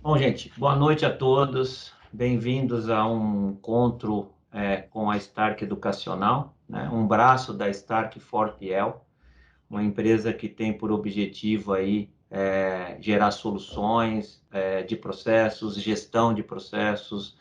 Bom, gente, boa noite a todos. Bem-vindos a um encontro com a Stark Educacional, né? Um braço da Stark Forpiel, uma empresa que tem por objetivo aí gerar soluções de processos, gestão de processos,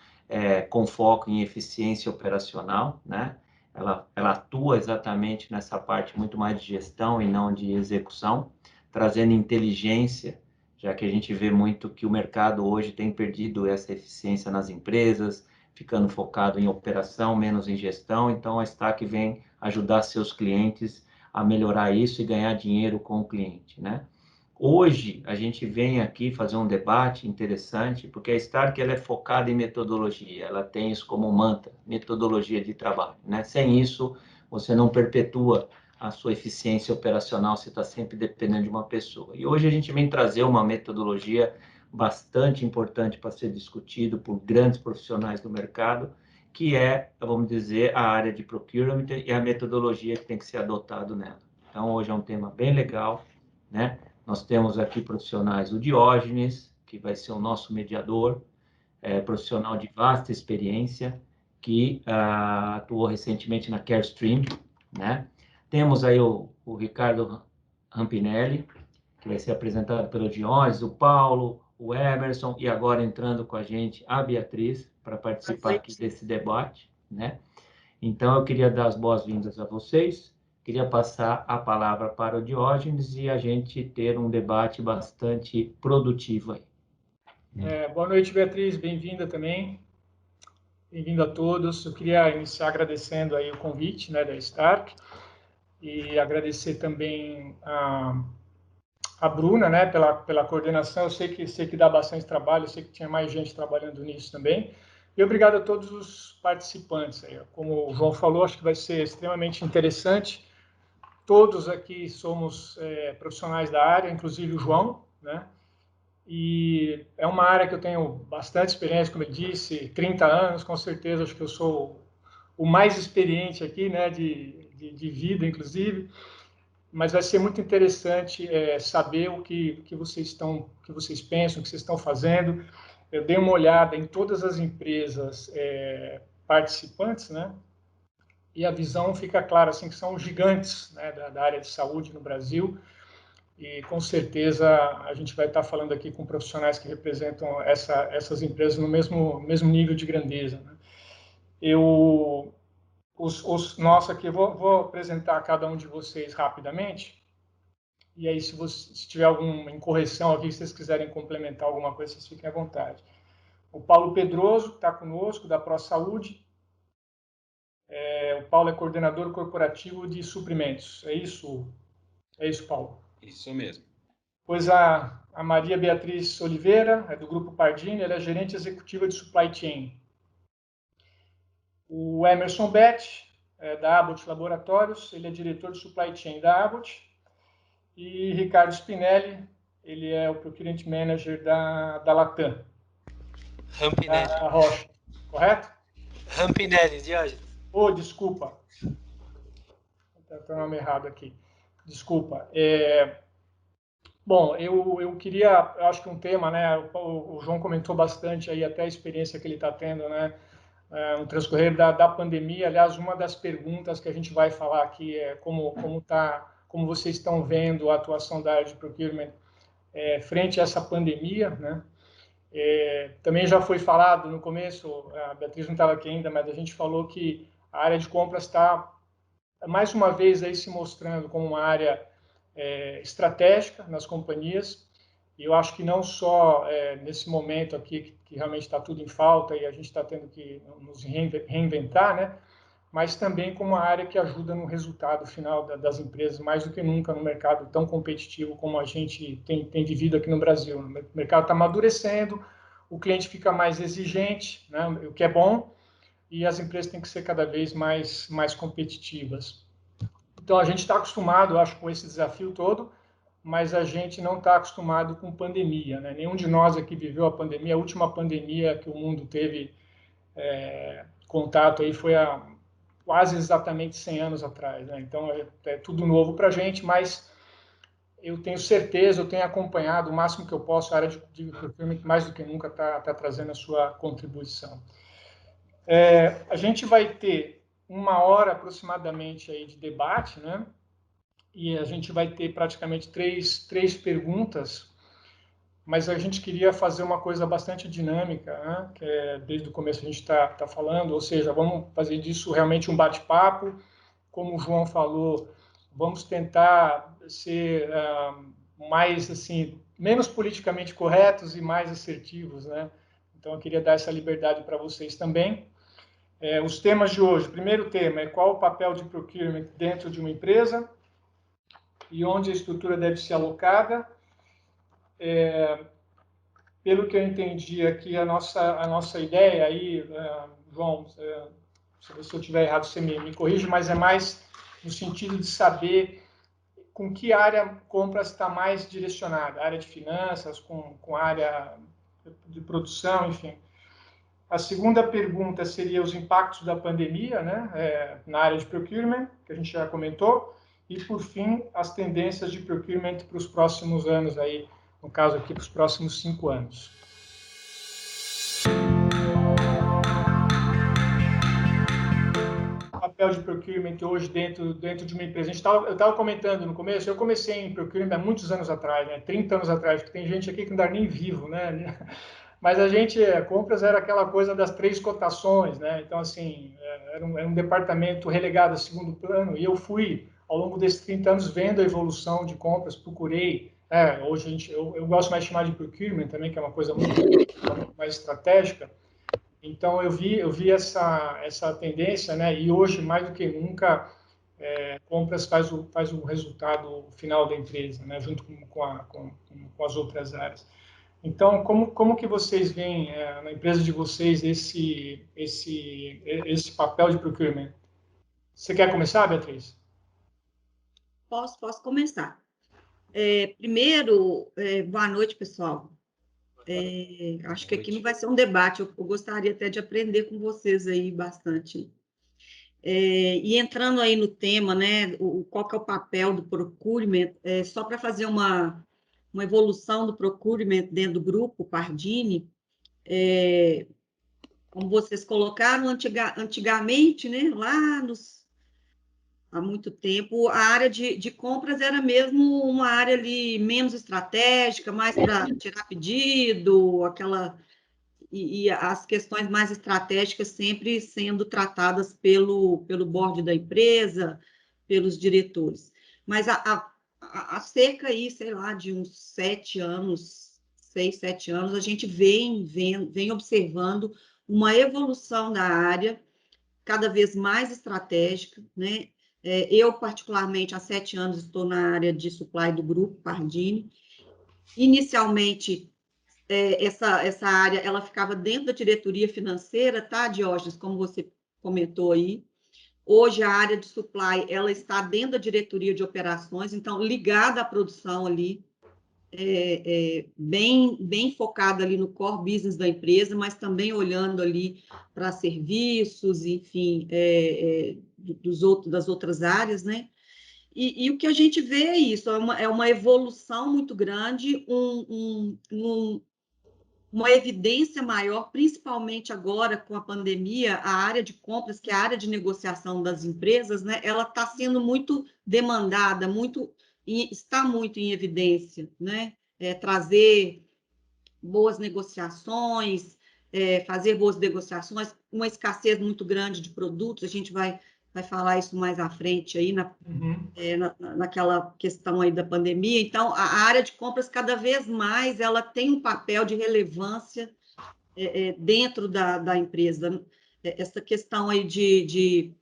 com foco em eficiência operacional, né? Ela atua exatamente nessa parte muito mais de gestão e não de execução, trazendo inteligência, já que a gente vê muito que o mercado hoje tem perdido essa eficiência nas empresas, ficando focado em operação, menos em gestão. Então, a Stack vem ajudar seus clientes a melhorar isso e ganhar dinheiro com o cliente, né? Hoje, a gente vem aqui fazer um debate interessante, porque a Stark ela é focada em metodologia, ela tem isso como mantra, metodologia de trabalho, né? Sem isso, você não perpetua a sua eficiência operacional, você está sempre dependendo de uma pessoa. E hoje a gente vem trazer uma metodologia bastante importante para ser discutido por grandes profissionais do mercado, que é, vamos dizer, a área de procurement e a metodologia que tem que ser adotado nela. Então, hoje é um tema bem legal, né? Nós temos aqui profissionais, o Diógenes, que vai ser o nosso mediador, profissional de vasta experiência, que atuou recentemente na Carestream, né? Temos aí o Ricardo Rampinelli, que vai ser apresentado pelo Diógenes, o Paulo, o Emerson, e agora entrando com a gente a Beatriz, para participar aqui desse debate, né? Então, eu queria dar as boas-vindas a vocês, queria passar a palavra para o Diógenes e a gente ter um debate bastante produtivo aí. Boa noite, Beatriz, bem-vinda também. Bem-vindo a todos. Eu queria iniciar agradecendo aí o convite, né, da Stark, e agradecer também a Bruna, né, pela coordenação. Eu sei que dá bastante trabalho, eu sei que tinha mais gente trabalhando nisso também. E obrigado a todos os participantes aí. Como o João falou, acho que vai ser extremamente interessante. Todos aqui somos profissionais da área, inclusive o João, né? E é uma área que eu tenho bastante experiência, como eu disse, 30 anos, com certeza, acho que eu sou o mais experiente aqui, né, de vida, inclusive, mas vai ser muito interessante saber o que vocês pensam, o que vocês estão fazendo. Eu dei uma olhada em todas as empresas participantes, né, e a visão fica clara, assim, que são gigantes, né, da área de saúde no Brasil. E, com certeza, a gente vai estar falando aqui com profissionais que representam essas empresas no mesmo nível de grandeza, né? Nós aqui, vou apresentar a cada um de vocês rapidamente, e aí, se tiver alguma incorreção aqui, se vocês quiserem complementar alguma coisa, vocês fiquem à vontade. O Paulo Pedroso está conosco, da ProSaúde. O Paulo é coordenador corporativo de suprimentos. É isso, Paulo? Isso mesmo. Pois a Maria Beatriz Oliveira, é do Grupo Pardini, ela é gerente executiva de Supply Chain. O Emerson Beth, da Abbott Laboratórios, ele é diretor de Supply Chain da Abbott. E Ricardo Spinelli, ele é o Procurement Manager da Latam. Rampinelli. Da Rocha, correto? Rampinelli, Diógenes. Oh, desculpa. Está o nome errado aqui. Desculpa. Bom, eu queria, eu acho que um tema, né, o João comentou bastante aí até a experiência que ele está tendo, né, no transcorrer da pandemia. Aliás, uma das perguntas que a gente vai falar aqui é como vocês estão vendo a atuação da área de procurement frente a essa pandemia, né? Também já foi falado no começo, a Beatriz não estava aqui ainda, mas a gente falou que a área de compras está, mais uma vez, aí se mostrando como uma área estratégica nas companhias. E eu acho que não só nesse momento aqui, que realmente está tudo em falta e a gente está tendo que nos reinventar, né? Mas também como uma área que ajuda no resultado final das empresas, mais do que nunca no mercado tão competitivo como a gente tem vivido aqui no Brasil. O mercado está amadurecendo, o cliente fica mais exigente, né? O que é bom, e as empresas têm que ser cada vez mais competitivas. Então, a gente está acostumado, eu acho, com esse desafio todo, mas a gente não está acostumado com pandemia, né? Nenhum de nós aqui viveu a pandemia. A última pandemia que o mundo teve contato aí foi há quase exatamente 100 anos atrás, né? Então, é tudo novo para a gente, mas eu tenho certeza, eu tenho acompanhado o máximo que eu posso, a área de procurement, mais do que nunca, está trazendo a sua contribuição. A gente vai ter 1 hora aproximadamente aí de debate, né? E a gente vai ter praticamente três perguntas, mas a gente queria fazer uma coisa bastante dinâmica, né? Que desde o começo a gente está falando, ou seja, vamos fazer disso realmente um bate-papo. Como o João falou, vamos tentar ser mais, assim, menos politicamente corretos e mais assertivos, né? Então, eu queria dar essa liberdade para vocês também. Os temas de hoje. O primeiro tema é qual o papel de procurement dentro de uma empresa e onde a estrutura deve ser alocada. Pelo que eu entendi aqui, a nossa ideia aí, João, se eu estiver errado, você me corrige, mas é mais no sentido de saber com que área compras está mais direcionada, área de finanças, com área de produção, enfim. A segunda pergunta seria os impactos da pandemia, né, na área de procurement, que a gente já comentou, e, por fim, as tendências de procurement para os próximos anos, aí, no caso aqui, para os próximos 5 anos. O papel de procurement hoje dentro de uma empresa. Eu estava comentando no começo, eu comecei em procurement há muitos anos atrás, né, 30 anos atrás, porque tem gente aqui que não dá nem vivo, né? Mas a gente, compras era aquela coisa das 3 cotações, né? Então, assim, era um departamento relegado a segundo plano, e eu fui, ao longo desses 30 anos, vendo a evolução de compras, procurei, hoje eu gosto mais de chamar de procurement também, que é uma coisa muito mais estratégica. Então, eu vi essa tendência, né? E hoje, mais do que nunca, compras faz o resultado final da empresa, né? Junto com as outras áreas. Então, como que vocês veem na empresa de vocês esse papel de procurement? Você quer começar, Beatriz? Posso começar. Primeiro, boa noite, pessoal. Acho que aqui não vai ser um debate, eu gostaria até de aprender com vocês aí bastante. E entrando aí no tema, né, qual que é o papel do procurement, só para fazer uma evolução do procurement dentro do grupo Pardini, como vocês colocaram, antigamente, né, lá há muito tempo, a área de compras era mesmo uma área ali menos estratégica, mais para tirar pedido, e as questões mais estratégicas sempre sendo tratadas pelo board da empresa, pelos diretores. Mas há cerca aí, sei lá, de uns 7 anos, 6, 7 anos, a gente vem observando uma evolução da área cada vez mais estratégica, né? Eu, particularmente, há 7 anos estou na área de supply do grupo Pardini. Inicialmente, essa área ela ficava dentro da diretoria financeira, tá, Diógenes, como você comentou aí. Hoje, a área de supply ela está dentro da diretoria de operações, então, ligada à produção ali, bem focada ali no core business da empresa, mas também olhando ali para serviços, enfim, das outras áreas, né? E o que a gente vê é isso, é uma evolução muito grande, uma evidência maior, principalmente agora com a pandemia, a área de compras, que é a área de negociação das empresas, né, ela está sendo muito demandada, está muito em evidência, né? Trazer boas negociações, fazer boas negociações, uma escassez muito grande de produtos, a gente vai falar isso mais à frente aí, naquela questão aí da pandemia. Então, a área de compras, cada vez mais, ela tem um papel de relevância dentro da empresa. Essa questão aí de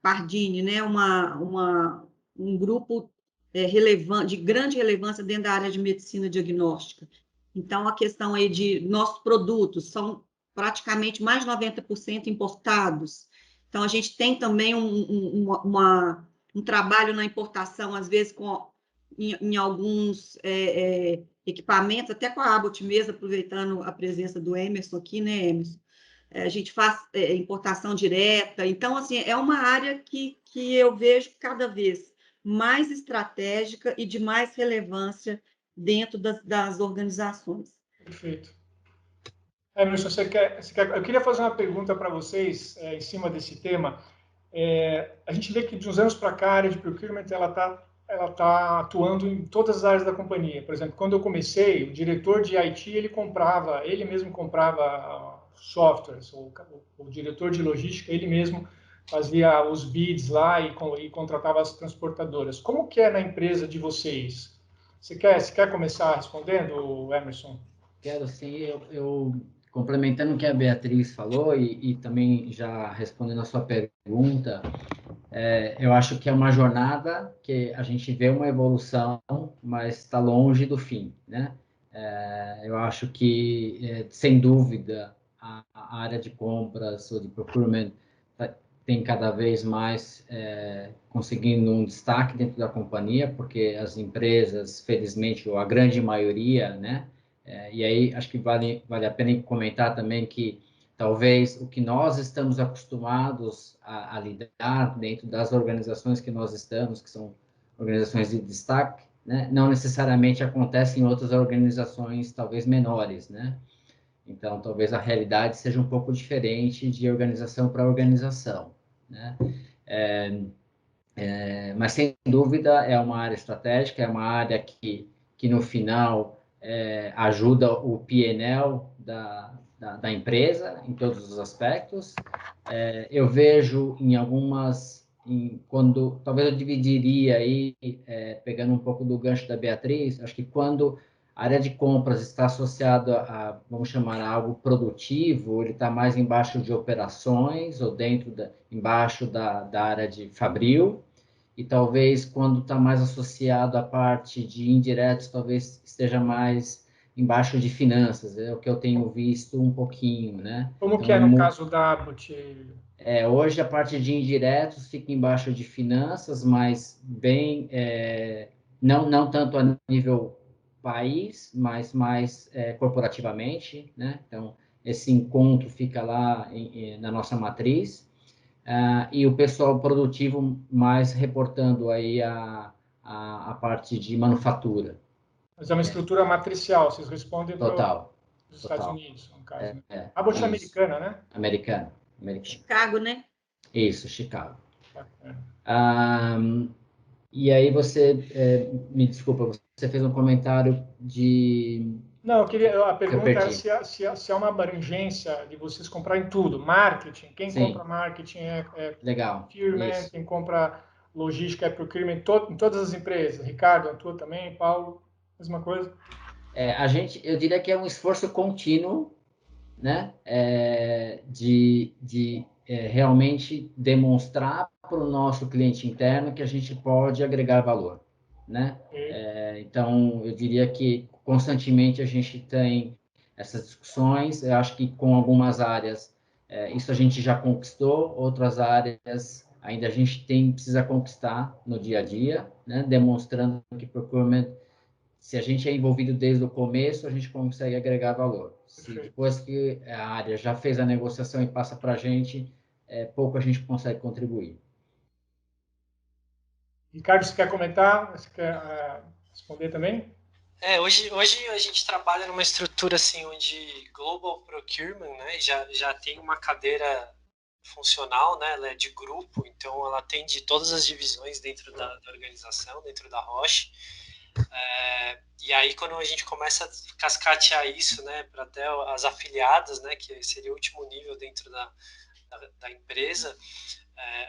Pardini, né, um grupo relevante, de grande relevância dentro da área de medicina diagnóstica. Então, a questão aí de nossos produtos são praticamente mais de 90% importados. Então, a gente tem também um trabalho na importação, às vezes, em alguns equipamentos, até com a Abbott mesmo, aproveitando a presença do Emerson aqui, né, Emerson? A gente faz importação direta. Então, assim, é uma área que eu vejo cada vez mais estratégica e de mais relevância dentro das organizações. Perfeito. Emerson, eu queria fazer uma pergunta para vocês em cima desse tema. A gente vê que de uns anos para cá a área de procurement ela tá atuando em todas as áreas da companhia. Por exemplo, quando eu comecei, o diretor de IT ele mesmo comprava softwares, o diretor de logística ele mesmo fazia os bids lá e contratava as transportadoras. Como que é na empresa de vocês? Você quer começar respondendo, Emerson? Quero sim, eu complementando o que a Beatriz falou e também já respondendo a sua pergunta, eu acho que é uma jornada que a gente vê uma evolução, mas está longe do fim, né? Eu acho que, sem dúvida, a área de compras ou de procurement tem cada vez mais conseguindo um destaque dentro da companhia, porque as empresas, felizmente, ou a grande maioria, né? E aí acho que vale a pena comentar também que talvez o que nós estamos acostumados a lidar dentro das organizações que nós estamos, que são organizações de destaque, né, não necessariamente acontece em outras organizações talvez menores, né? Então, talvez a realidade seja um pouco diferente de organização para organização, né? Mas, sem dúvida, é uma área estratégica, é uma área que no final, ajuda o P&L da empresa, em todos os aspectos. Eu vejo em algumas... talvez eu dividiria aí, pegando um pouco do gancho da Beatriz, acho que quando a área de compras está associada vamos chamar, a algo produtivo, ele está mais embaixo de operações ou embaixo da área de fabril, e talvez quando está mais associado à parte de indiretos, talvez esteja mais embaixo de finanças, é o que eu tenho visto um pouquinho, né? Como Então, que é no caso da Abbott? Hoje a parte de indiretos fica embaixo de finanças, mas bem, não tanto a nível país, mas mais corporativamente, né? Então, esse encontro fica lá na nossa matriz, e o pessoal produtivo mais reportando aí a parte de manufatura. Mas é uma estrutura matricial, vocês respondem para os Estados Total. Unidos, no caso. Né? A Abbott é americana, né? Americana. Chicago, né? Isso, Chicago. Bacana. E aí me desculpa, você fez um comentário de... Não, a pergunta era se há uma abrangência de vocês comprarem tudo. Marketing, quem Sim. compra marketing Legal. procurement, Isso. quem compra logística é procurement, em todas as empresas. Ricardo, a tua também, Paulo, mesma coisa? Eu diria que é um esforço contínuo, né? De realmente demonstrar para o nosso cliente interno que a gente pode agregar valor, né? Então, eu diria que constantemente a gente tem essas discussões. Eu acho que com algumas áreas isso a gente já conquistou, outras áreas ainda a gente precisa conquistar no dia a dia, né? Demonstrando que procurement, se a gente é envolvido desde o começo, a gente consegue agregar valor. Se depois que a área já fez a negociação e passa para a gente, pouco a gente consegue contribuir. Ricardo, você quer comentar? Você quer responder também? Hoje a gente trabalha numa estrutura assim, onde Global Procurement, né, já tem uma cadeira funcional, né, ela é de grupo, então ela atende todas as divisões dentro da organização, dentro da Roche. E aí quando a gente começa a cascatear isso, né, para até as afiliadas, né, que seria o último nível dentro da empresa,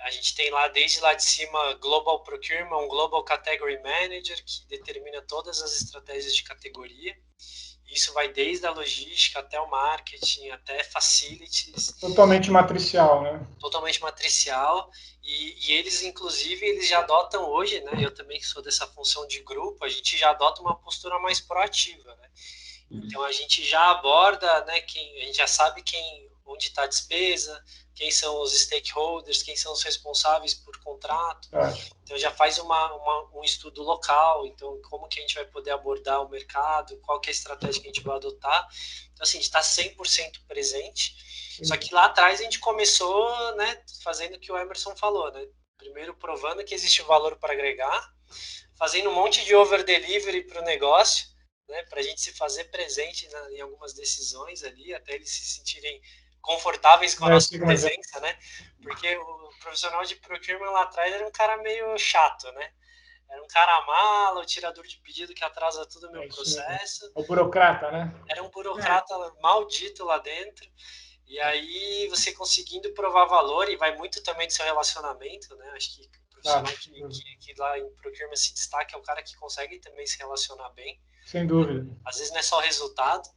a gente tem lá desde lá de cima Global Procurement, um Global Category Manager que determina todas as estratégias de categoria. Isso vai desde a logística até o marketing, até facilities. Totalmente matricial, né? Totalmente matricial. E eles, inclusive, eles já adotam hoje, né? Eu também que sou dessa função de grupo, a gente já adota uma postura mais proativa, né? Então a gente já aborda, né? A gente já sabe onde está a despesa, quem são os stakeholders, quem são os responsáveis por contrato. Então já faz um estudo local, então como que a gente vai poder abordar o mercado, qual que é a estratégia que a gente vai adotar. Então assim, a gente está 100% presente. Só que lá atrás a gente começou, né, fazendo o que o Emerson falou, né? Primeiro provando que existe valor para agregar, fazendo um monte de over-delivery para o negócio, né, para a gente se fazer presente em algumas decisões ali, até eles se sentirem confortáveis com a nossa presença, né? Porque o profissional de procurement lá atrás era um cara meio chato, né? Era um cara mala, o tirador de pedido que atrasa tudo o meu processo. O burocrata, né? Era um burocrata maldito lá dentro. E aí você conseguindo provar valor, e vai muito também do seu relacionamento, né? Acho que o profissional que lá em procurement se destaca é o cara que consegue também se relacionar bem. Sem dúvida. Às vezes não é só o resultado.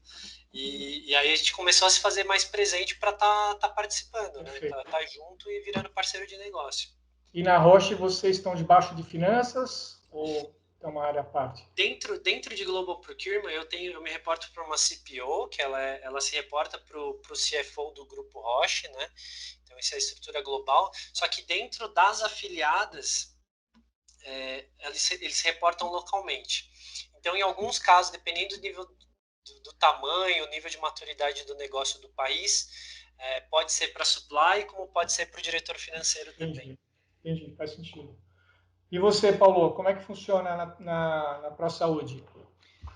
E aí a gente começou a se fazer mais presente para tá participando, né? Tá junto e virando parceiro de negócio. E na Roche vocês estão debaixo de finanças ou é uma área à parte? Dentro de Global Procurement, eu me reporto para uma CPO, que ela se reporta para o CFO do Grupo Roche, né? Então, essa é a estrutura global. Só que dentro das afiliadas, eles se reportam localmente. Então, em alguns casos, dependendo do nível do tamanho, nível de maturidade do negócio do país, pode ser para supply, como pode ser para o diretor financeiro também. Entendi, faz sentido. E você, Paulo, como é que funciona na ProSaúde?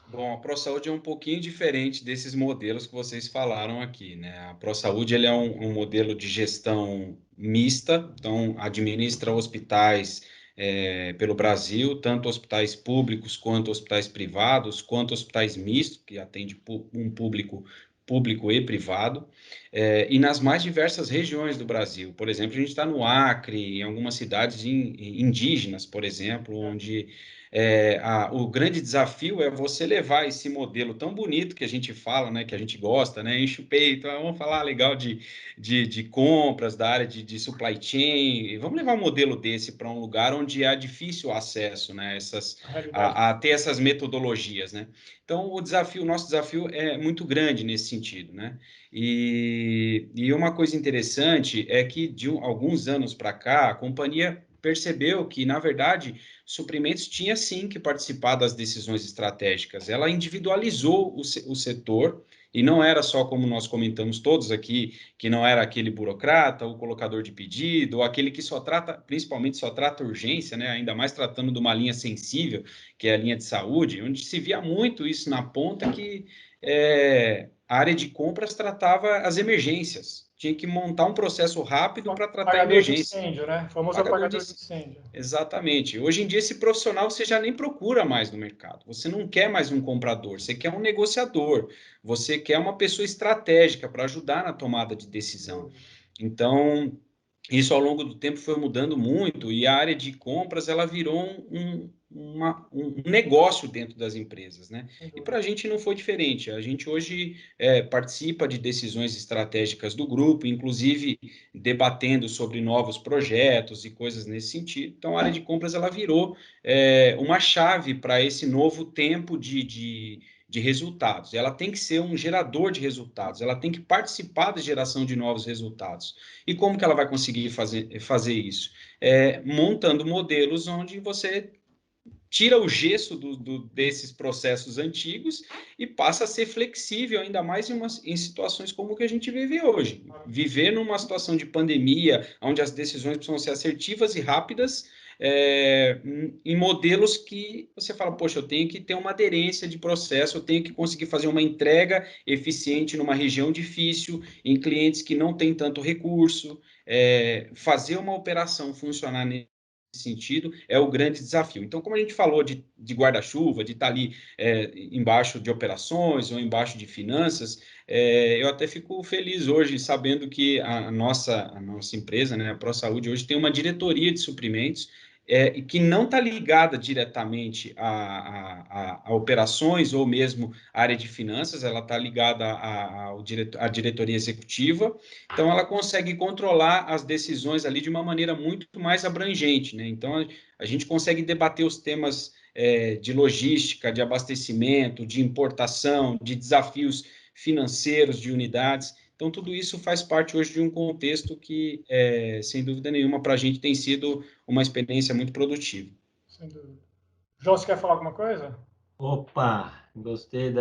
Bom, a ProSaúde é um pouquinho diferente desses modelos que vocês falaram aqui, né? A ProSaúde ele é um modelo de gestão mista, então administra hospitais pelo Brasil, tanto hospitais públicos quanto hospitais privados, quanto hospitais mistos, que atende um público e privado, e nas mais diversas regiões do Brasil. Por exemplo, a gente está no Acre, em algumas cidades indígenas, por exemplo, onde o grande desafio é você levar esse modelo tão bonito que a gente fala, né, que a gente gosta, né, enche o peito, vamos falar legal de compras, da área de supply chain, vamos levar um modelo desse para um lugar onde há difícil acesso, né, a ter essas metodologias, né. Então, o nosso desafio é muito grande nesse sentido, né, e uma coisa interessante é que de alguns anos para cá, a companhia percebeu que, na verdade, Suprimentos tinha sim que participar das decisões estratégicas. Ela individualizou o setor e não era só, como nós comentamos todos aqui, que não era aquele burocrata, o colocador de pedido, ou aquele que principalmente só trata urgência, né? Ainda mais tratando de uma linha sensível, que é a linha de saúde, onde se via muito isso na ponta, que a área de compras tratava as emergências. Tinha que montar um processo rápido para tratar a emergência. De incêndio, né? O famoso apagador de incêndio. Exatamente. Hoje em dia, esse profissional você já nem procura mais no mercado. Você não quer mais um comprador, você quer um negociador. Você quer uma pessoa estratégica para ajudar na tomada de decisão. Então, isso ao longo do tempo foi mudando muito e a área de compras ela virou um negócio dentro das empresas, né? E para a gente não foi diferente. A gente hoje participa de decisões estratégicas do grupo, inclusive debatendo sobre novos projetos e coisas nesse sentido. Então, a área de compras ela virou uma chave para esse novo tempo de resultados. Ela tem que ser um gerador de resultados, ela tem que participar da geração de novos resultados. E como que ela vai conseguir fazer isso? Montando modelos onde você tira o gesso desses processos antigos e passa a ser flexível, ainda mais em situações como o que a gente vive hoje. Viver numa situação de pandemia, onde as decisões precisam ser assertivas e rápidas, em modelos que você fala, poxa, eu tenho que ter uma aderência de processo, eu tenho que conseguir fazer uma entrega eficiente numa região difícil, em clientes que não têm tanto recurso, fazer uma operação funcionar sentido é o grande desafio. Então, como a gente falou de guarda-chuva, de estar ali embaixo de operações ou embaixo de finanças, eu até fico feliz hoje sabendo que a nossa empresa, né, a ProSaúde, hoje tem uma diretoria de suprimentos que não está ligada diretamente a operações ou mesmo à área de finanças, ela está ligada à diretoria executiva, então ela consegue controlar as decisões ali de uma maneira muito mais abrangente, né? Então a gente consegue debater os temas de logística, de abastecimento, de importação, de desafios financeiros de unidades. Então, tudo isso faz parte hoje de um contexto que, sem dúvida nenhuma, para a gente tem sido uma experiência muito produtiva. Sem dúvida. João, você quer falar alguma coisa? Opa, gostei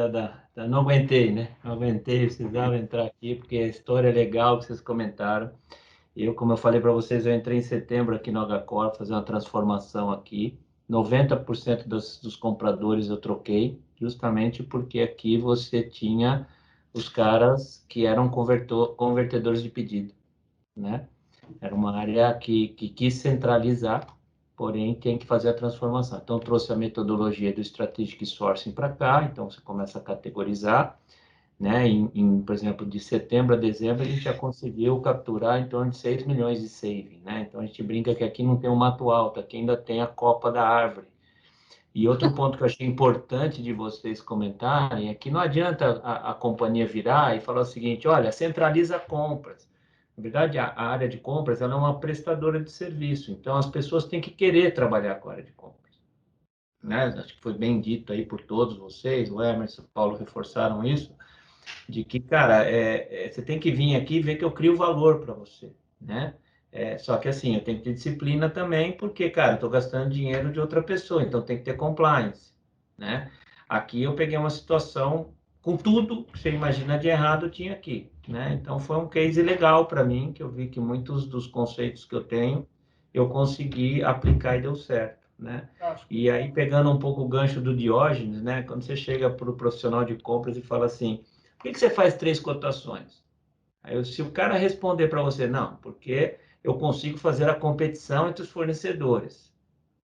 não aguentei, né? Não aguentei, precisava entrar aqui, porque a história é legal que vocês comentaram. Como eu falei para vocês, eu entrei em setembro aqui no HCore, fazer uma transformação aqui. 90% dos compradores eu troquei, justamente porque aqui você tinha os caras que eram convertedores de pedido, né? Era uma área que quis centralizar, porém tem que fazer a transformação. Então, trouxe a metodologia do Strategic Sourcing para cá, então você começa a categorizar, né? Por exemplo, de setembro a dezembro, a gente já conseguiu capturar em torno de 6 milhões de saving, né? Então, a gente brinca que aqui não tem um mato alto, aqui ainda tem a copa da árvore. E outro ponto que eu achei importante de vocês comentarem é que não adianta a companhia virar e falar o seguinte, olha, centraliza compras. Na verdade, a área de compras ela é uma prestadora de serviço, então as pessoas têm que querer trabalhar com a área de compras. Né? Acho que foi bem dito aí por todos vocês, o Emerson e o Paulo reforçaram isso, de que, cara, você tem que vir aqui e ver que eu crio valor para você, né? Só que assim, eu tenho que ter disciplina também, porque, cara, eu estou gastando dinheiro de outra pessoa, então tem que ter compliance, né? Aqui eu peguei uma situação com tudo que você imagina de errado tinha aqui, né? Então foi um case legal para mim, que eu vi que muitos dos conceitos que eu tenho, eu consegui aplicar e deu certo, né? E aí, pegando um pouco o gancho do Diógenes, né? Quando você chega para o profissional de compras e fala assim, por que você faz 3 cotações? Aí, se o cara responder para você, não, porque eu consigo fazer a competição entre os fornecedores.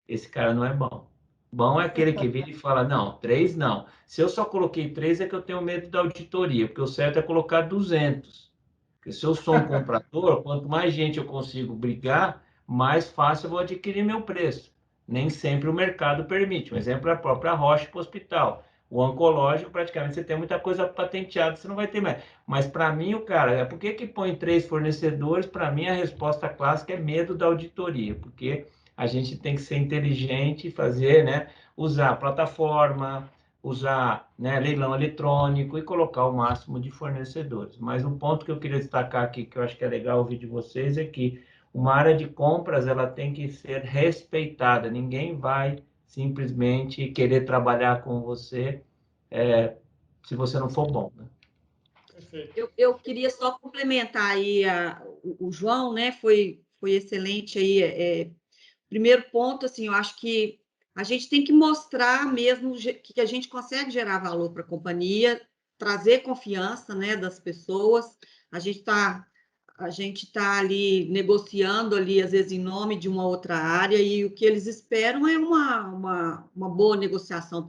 Esse cara não é bom. Bom é aquele que vira e fala, não, 3 não. Se eu só coloquei 3 é que eu tenho medo da auditoria, porque o certo é colocar 200. Porque se eu sou um comprador, quanto mais gente eu consigo brigar, mais fácil eu vou adquirir meu preço. Nem sempre o mercado permite. Um exemplo é a própria Roche para o hospital. O oncológico, praticamente, você tem muita coisa patenteada, você não vai ter mais. Mas para mim, o cara, por que põe 3 fornecedores? Para mim, a resposta clássica é medo da auditoria, porque a gente tem que ser inteligente e fazer, né? Usar a plataforma, usar, né, leilão eletrônico e colocar o máximo de fornecedores. Mas um ponto que eu queria destacar aqui, que eu acho que é legal ouvir de vocês, é que uma área de compras ela tem que ser respeitada. Ninguém vai simplesmente querer trabalhar com você se você não for bom, né? Eu queria só complementar aí o João, né? Foi excelente aí. Primeiro ponto, assim, eu acho que a gente tem que mostrar mesmo que a gente consegue gerar valor para a companhia, trazer confiança, né, das pessoas. A gente tá ali negociando ali, às vezes, em nome de uma outra área, e o que eles esperam é uma boa negociação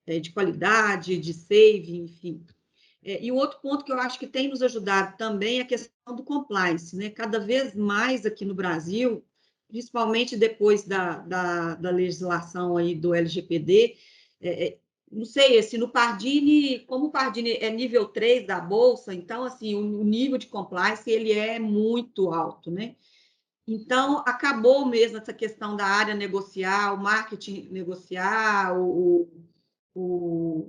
de qualidade, de saving, enfim. E o outro ponto que eu acho que tem nos ajudado também é a questão do compliance, né? Cada vez mais aqui no Brasil, principalmente depois da legislação aí do LGPD, não sei, assim, no Pardini, como o Pardini é nível 3 da Bolsa, então, assim, o nível de compliance, ele é muito alto, né? Então, acabou mesmo essa questão da área negociar, o marketing negociar,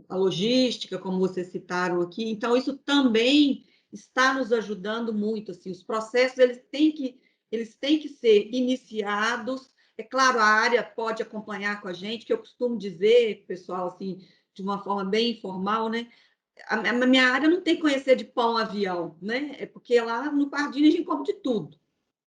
a logística, como vocês citaram aqui. Então, isso também está nos ajudando muito. Assim, os processos eles têm que ser iniciados. É claro, a área pode acompanhar com a gente, que eu costumo dizer, pessoal, assim, de uma forma bem informal, né? A minha área não tem que conhecer de pão avião, né? É porque lá no Pardini a gente compra de tudo.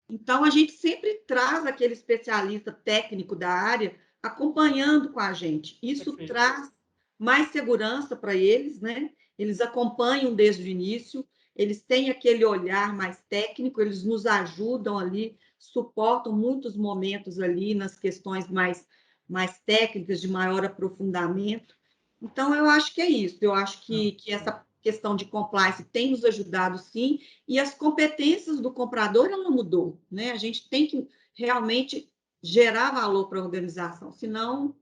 Então, a gente sempre traz aquele especialista técnico da área acompanhando com a gente. Isso traz mais segurança para eles, né? Eles acompanham desde o início, eles têm aquele olhar mais técnico, eles nos ajudam ali, suportam muitos momentos ali nas questões mais técnicas, de maior aprofundamento. Então, eu acho que é isso. Eu acho que essa questão de compliance tem nos ajudado, sim, e as competências do comprador, ela não mudou, né? A gente tem que realmente gerar valor para a organização, senão...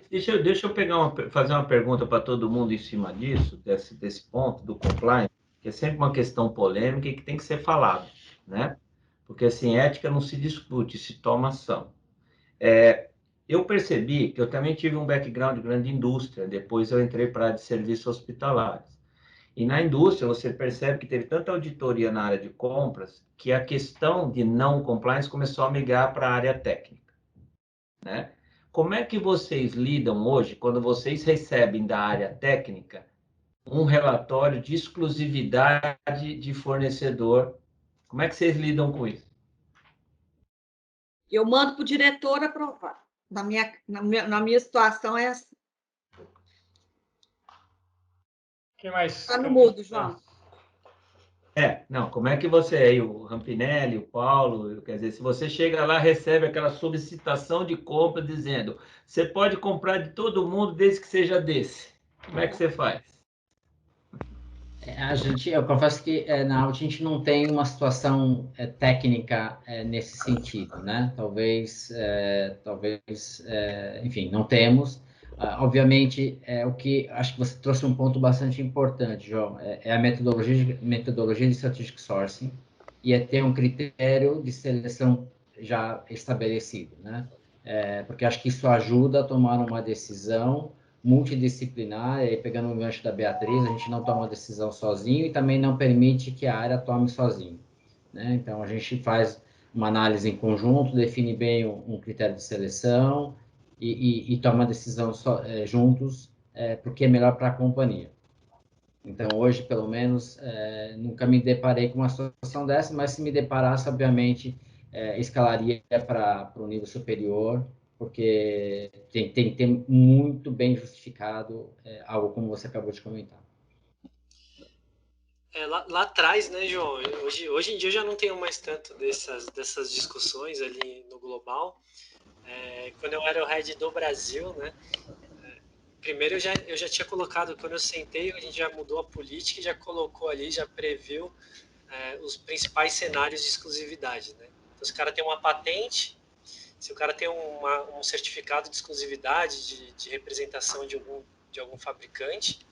Deixa eu fazer uma pergunta para todo mundo em cima disso, desse ponto do compliance, que é sempre uma questão polêmica e que tem que ser falado, né? Porque, assim, ética não se discute, se toma ação. Eu percebi que eu também tive um background de grande indústria, depois eu entrei para a área de serviços hospitalares. E na indústria você percebe que teve tanta auditoria na área de compras que a questão de não compliance começou a migrar para a área técnica, né? Como é que vocês lidam hoje quando vocês recebem da área técnica um relatório de exclusividade de fornecedor Como é que vocês lidam com isso? Eu mando para o diretor aprovar. Na minha situação é assim. Quem mais? Está no mudo, João. Não, como é que você aí, o Rampinelli, o Paulo, quer dizer, se você chega lá, recebe aquela solicitação de compra dizendo, você pode comprar de todo mundo desde que seja desse. Como é que você faz? Eu confesso que na Audi a gente não tem uma situação técnica nesse sentido, né? Talvez, enfim, não temos. Obviamente, o que acho que você trouxe um ponto bastante importante, João, é a metodologia de strategic sourcing e é ter um critério de seleção já estabelecido, né? Porque acho que isso ajuda a tomar uma decisão multidisciplinar, e aí pegando o gancho da Beatriz, a gente não toma decisão sozinho e também não permite que a área tome sozinho, né? Então, a gente faz uma análise em conjunto, define bem um critério de seleção e toma a decisão juntos, porque é melhor para a companhia. Então, hoje, pelo menos, nunca me deparei com uma situação dessa, mas se me deparasse, obviamente, escalaria para o nível superior, porque tem que ter muito bem justificado algo como você acabou de comentar. Lá atrás, né, João? Hoje em dia eu já não tenho mais tanto dessas discussões ali no global. Quando eu era o head do Brasil, né? Primeiro eu já tinha colocado, quando eu sentei, a gente já mudou a política e já colocou ali, já previu os principais cenários de exclusividade, né? Então, se o cara tem uma patente, se o cara tem um certificado de exclusividade, de representação de algum fabricante,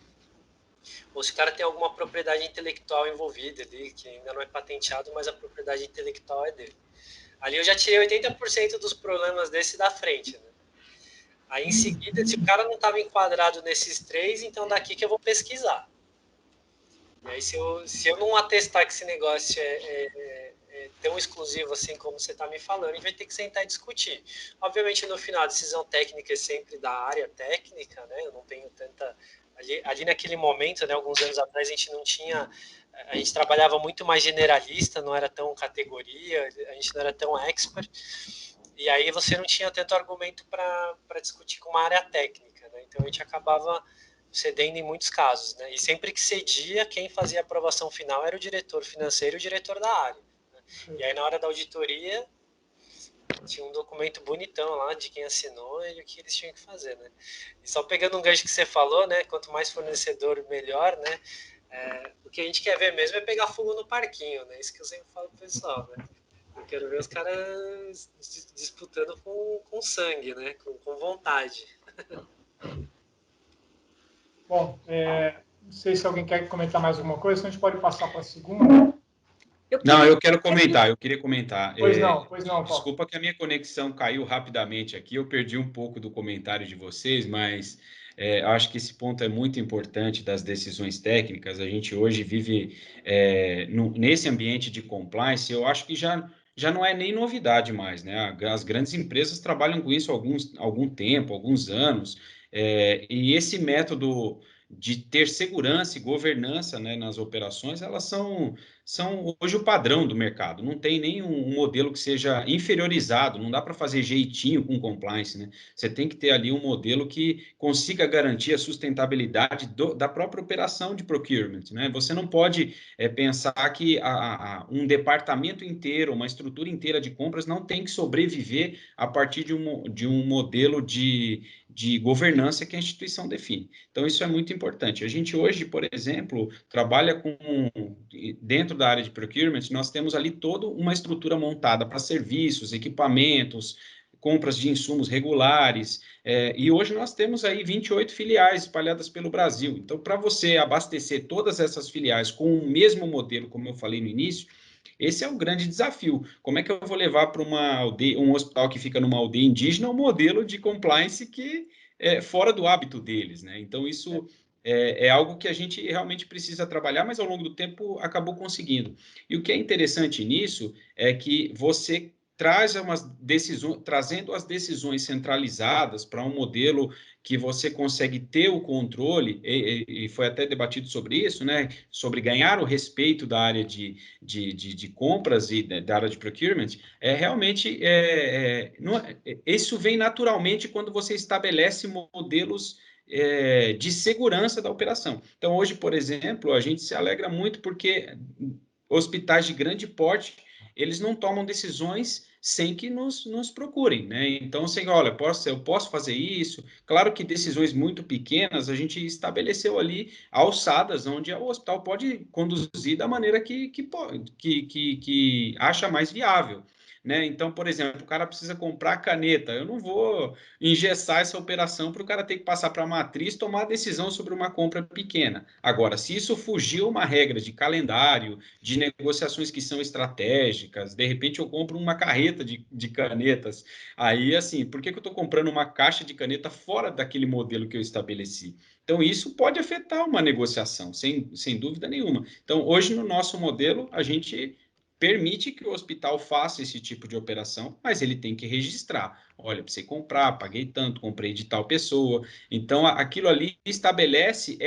ou se o cara tem alguma propriedade intelectual envolvida ali, que ainda não é patenteado, mas a propriedade intelectual é dele. Ali eu já tirei 80% dos problemas desse da frente, né? Aí em seguida, se o cara não estava enquadrado nesses três, então daqui que eu vou pesquisar. E aí se eu não atestar que esse negócio é tão exclusivo assim como você está me falando, a gente vai ter que sentar e discutir. Obviamente no final a decisão técnica é sempre da área técnica, né? Eu não tenho tanta... Ali naquele momento, né, alguns anos atrás, a gente não tinha... A gente trabalhava muito mais generalista, não era tão categoria, a gente não era tão expert. E aí você não tinha tanto argumento para discutir com uma área técnica, né? Então a gente acabava cedendo em muitos casos, né? E sempre que cedia, quem fazia a aprovação final era o diretor financeiro e o diretor da área, né? E aí na hora da auditoria tinha um documento bonitão lá de quem assinou e o que eles tinham que fazer, né? E só pegando um gancho que você falou, né? Quanto mais fornecedor, melhor, né? O que a gente quer ver mesmo é pegar fogo no parquinho, né? Isso que eu sempre falo pro pessoal, né? Eu quero ver os caras disputando com sangue, né? Com vontade. Bom, não sei se alguém quer comentar mais alguma coisa, senão a gente pode passar para a segunda. Não, eu quero comentar, eu queria comentar. Pois não, Paulo. Desculpa que a minha conexão caiu rapidamente aqui, eu perdi um pouco do comentário de vocês, mas acho que esse ponto é muito importante das decisões técnicas. A gente hoje vive nesse ambiente de compliance, eu acho que já não é nem novidade mais, né? As grandes empresas trabalham com isso há algum tempo, alguns anos, e esse método de ter segurança e governança, né, nas operações, elas são hoje o padrão do mercado. Não tem nenhum modelo que seja inferiorizado, não dá para fazer jeitinho com compliance, né? Você tem que ter ali um modelo que consiga garantir a sustentabilidade da própria operação de procurement, né? Você não pode pensar que um departamento inteiro, uma estrutura inteira de compras não tem que sobreviver a partir de um modelo de governança que a instituição define. Então, isso é muito importante. A gente hoje, por exemplo, trabalha dentro da área de procurement, nós temos ali toda uma estrutura montada para serviços, equipamentos, compras de insumos regulares, e hoje nós temos aí 28 filiais espalhadas pelo Brasil. Então, para você abastecer todas essas filiais com o mesmo modelo, como eu falei no início, esse é um grande desafio. Como é que eu vou levar para um hospital que fica numa aldeia indígena um modelo de compliance que é fora do hábito deles, né? Então, isso é algo que a gente realmente precisa trabalhar, mas ao longo do tempo acabou conseguindo. E o que é interessante nisso é que você trazendo as decisões centralizadas para um modelo que você consegue ter o controle, e foi até debatido sobre isso, né? Sobre ganhar o respeito da área de compras e da área de procurement, realmente isso vem naturalmente quando você estabelece modelos de segurança da operação. Então, hoje, por exemplo, a gente se alegra muito porque hospitais de grande porte, eles não tomam decisões sem que nos procurem, né? Então, assim, olha, eu posso fazer isso. Claro que decisões muito pequenas a gente estabeleceu ali alçadas onde o hospital pode conduzir da maneira que acha mais viável. Né? Então, por exemplo, o cara precisa comprar caneta. Eu não vou engessar essa operação para o cara ter que passar para a matriz tomar a decisão sobre uma compra pequena. Agora, se isso fugiu uma regra de calendário, de negociações que são estratégicas, de repente eu compro uma carreta de canetas, aí assim, por que eu estou comprando uma caixa de caneta fora daquele modelo que eu estabeleci? Então, isso pode afetar uma negociação, sem dúvida nenhuma. Então, hoje no nosso modelo, a gente permite que o hospital faça esse tipo de operação, mas ele tem que registrar. Olha, para você comprar, paguei tanto, comprei de tal pessoa. Então, aquilo ali estabelece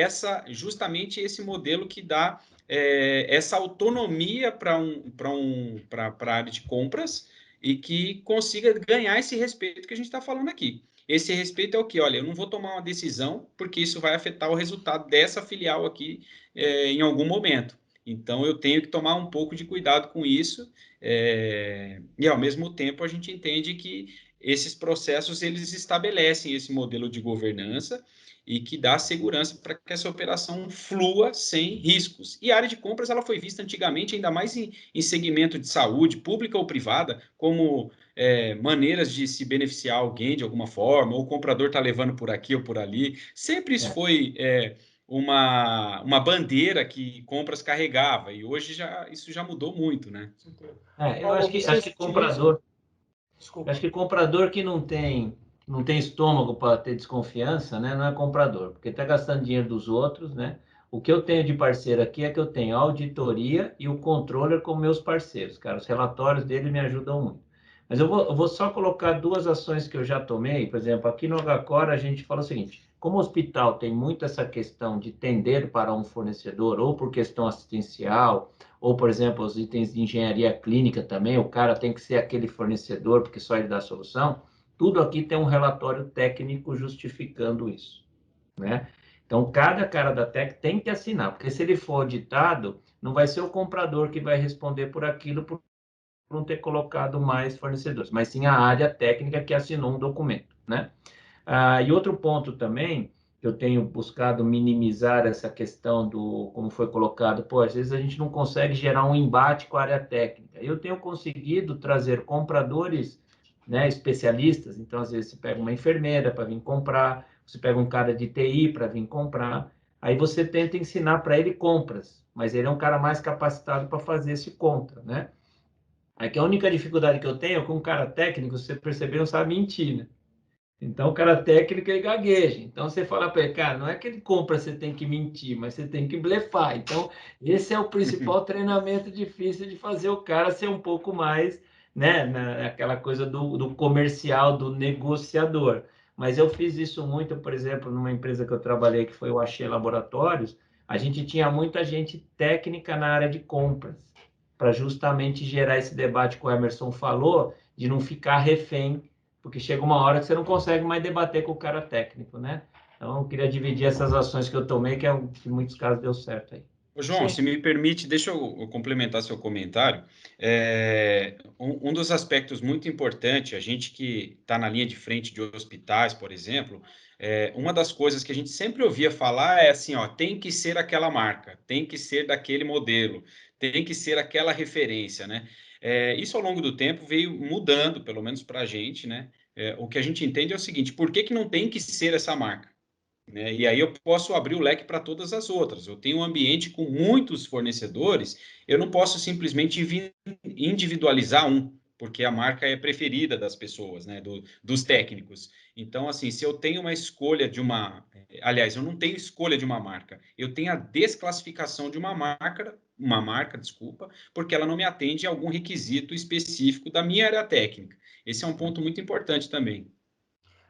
justamente esse modelo que dá essa autonomia para a área de compras e que consiga ganhar esse respeito que a gente está falando aqui. Esse respeito é o que? Olha, eu não vou tomar uma decisão porque isso vai afetar o resultado dessa filial aqui em algum momento. Então, eu tenho que tomar um pouco de cuidado com isso, e ao mesmo tempo a gente entende que esses processos eles estabelecem esse modelo de governança e que dá segurança para que essa operação flua sem riscos. E a área de compras ela foi vista antigamente, ainda mais em segmento de saúde, pública ou privada, como maneiras de se beneficiar alguém de alguma forma, ou o comprador está levando por aqui ou por ali. Sempre isso foi uma bandeira que compras carregava, e hoje isso já mudou muito, né? Eu acho que comprador... Desculpa. Acho que comprador que não tem estômago para ter desconfiança, né, não é comprador, porque está gastando dinheiro dos outros, né? O que eu tenho de parceiro aqui é que eu tenho a auditoria e o controller como meus parceiros, cara. Os relatórios dele me ajudam muito. Mas eu vou só colocar duas ações que eu já tomei. Por exemplo, aqui no HCOR a gente fala o seguinte: como o hospital tem muito essa questão de tender para um fornecedor, ou por questão assistencial, ou, por exemplo, os itens de engenharia clínica também, o cara tem que ser aquele fornecedor, porque só ele dá a solução. Tudo aqui tem um relatório técnico justificando isso, né? Então, cada cara da Tec tem que assinar, porque se ele for auditado, não vai ser o comprador que vai responder por aquilo, por não ter colocado mais fornecedores, mas sim a área técnica que assinou um documento, né? E outro ponto também, que eu tenho buscado minimizar essa questão do, como foi colocado, às vezes a gente não consegue gerar um embate com a área técnica. Eu tenho conseguido trazer compradores, né, especialistas, então às vezes você pega uma enfermeira para vir comprar, você pega um cara de TI para vir comprar, aí você tenta ensinar para ele compras, mas ele é um cara mais capacitado para fazer esse compra, né? Aqui a única dificuldade que eu tenho é com um cara técnico, você percebeu, não sabe mentir, né? Então, o cara técnico ele gagueja. Então, você fala para ele, cara, não é que ele compra, você tem que mentir, mas você tem que blefar. Então, esse é o principal treinamento difícil de fazer o cara ser um pouco mais, né, aquela coisa do comercial, do negociador. Mas eu fiz isso muito, por exemplo, numa empresa que eu trabalhei, que foi o Axê Laboratórios, a gente tinha muita gente técnica na área de compras, para justamente gerar esse debate que o Emerson falou, de não ficar refém, porque chega uma hora que você não consegue mais debater com o cara técnico, né? Então, eu queria dividir essas ações que eu tomei, que em muitos casos deu certo aí. Ô, João, se me permite, deixa eu complementar seu comentário. Um dos aspectos muito importantes, a gente que está na linha de frente de hospitais, por exemplo, uma das coisas que a gente sempre ouvia falar é assim, ó, tem que ser aquela marca, tem que ser daquele modelo, tem que ser aquela referência, né? Isso ao longo do tempo veio mudando, pelo menos para a gente, né? O que a gente entende é o seguinte: por que não tem que ser essa marca? Né? E aí eu posso abrir o leque para todas as outras. Eu tenho um ambiente com muitos fornecedores, eu não posso simplesmente individualizar um. porque a marca é preferida das pessoas, né, dos técnicos. Então, assim, se eu tenho uma escolha de uma... Aliás, eu não tenho escolha de uma marca, eu tenho a desclassificação de uma marca, desculpa, porque ela não me atende a algum requisito específico da minha área técnica. Esse é um ponto muito importante também.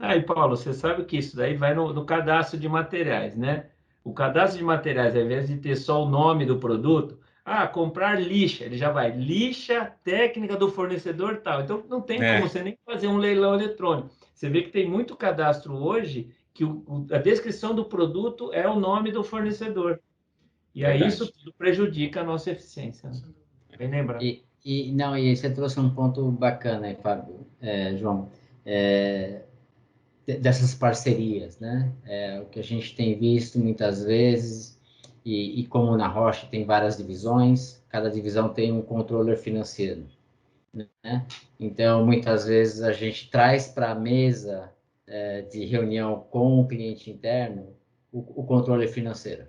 Aí, Paulo, você sabe que isso daí vai no cadastro de materiais, né? O cadastro de materiais, ao invés de ter só o nome do produto, comprar lixa, ele já vai, lixa técnica do fornecedor tal. Então, não tem como você nem fazer um leilão eletrônico. Você vê que tem muito cadastro hoje que a descrição do produto é o nome do fornecedor. E aí isso tudo prejudica a nossa eficiência, né? Bem lembrado. Não, e você trouxe um ponto bacana aí, Fábio, João, dessas parcerias, né? O que a gente tem visto muitas vezes, e como na Rocha tem várias divisões, cada divisão tem um controller financeiro, né? Então, muitas vezes a gente traz para a mesa de reunião com o cliente interno o controle financeiro,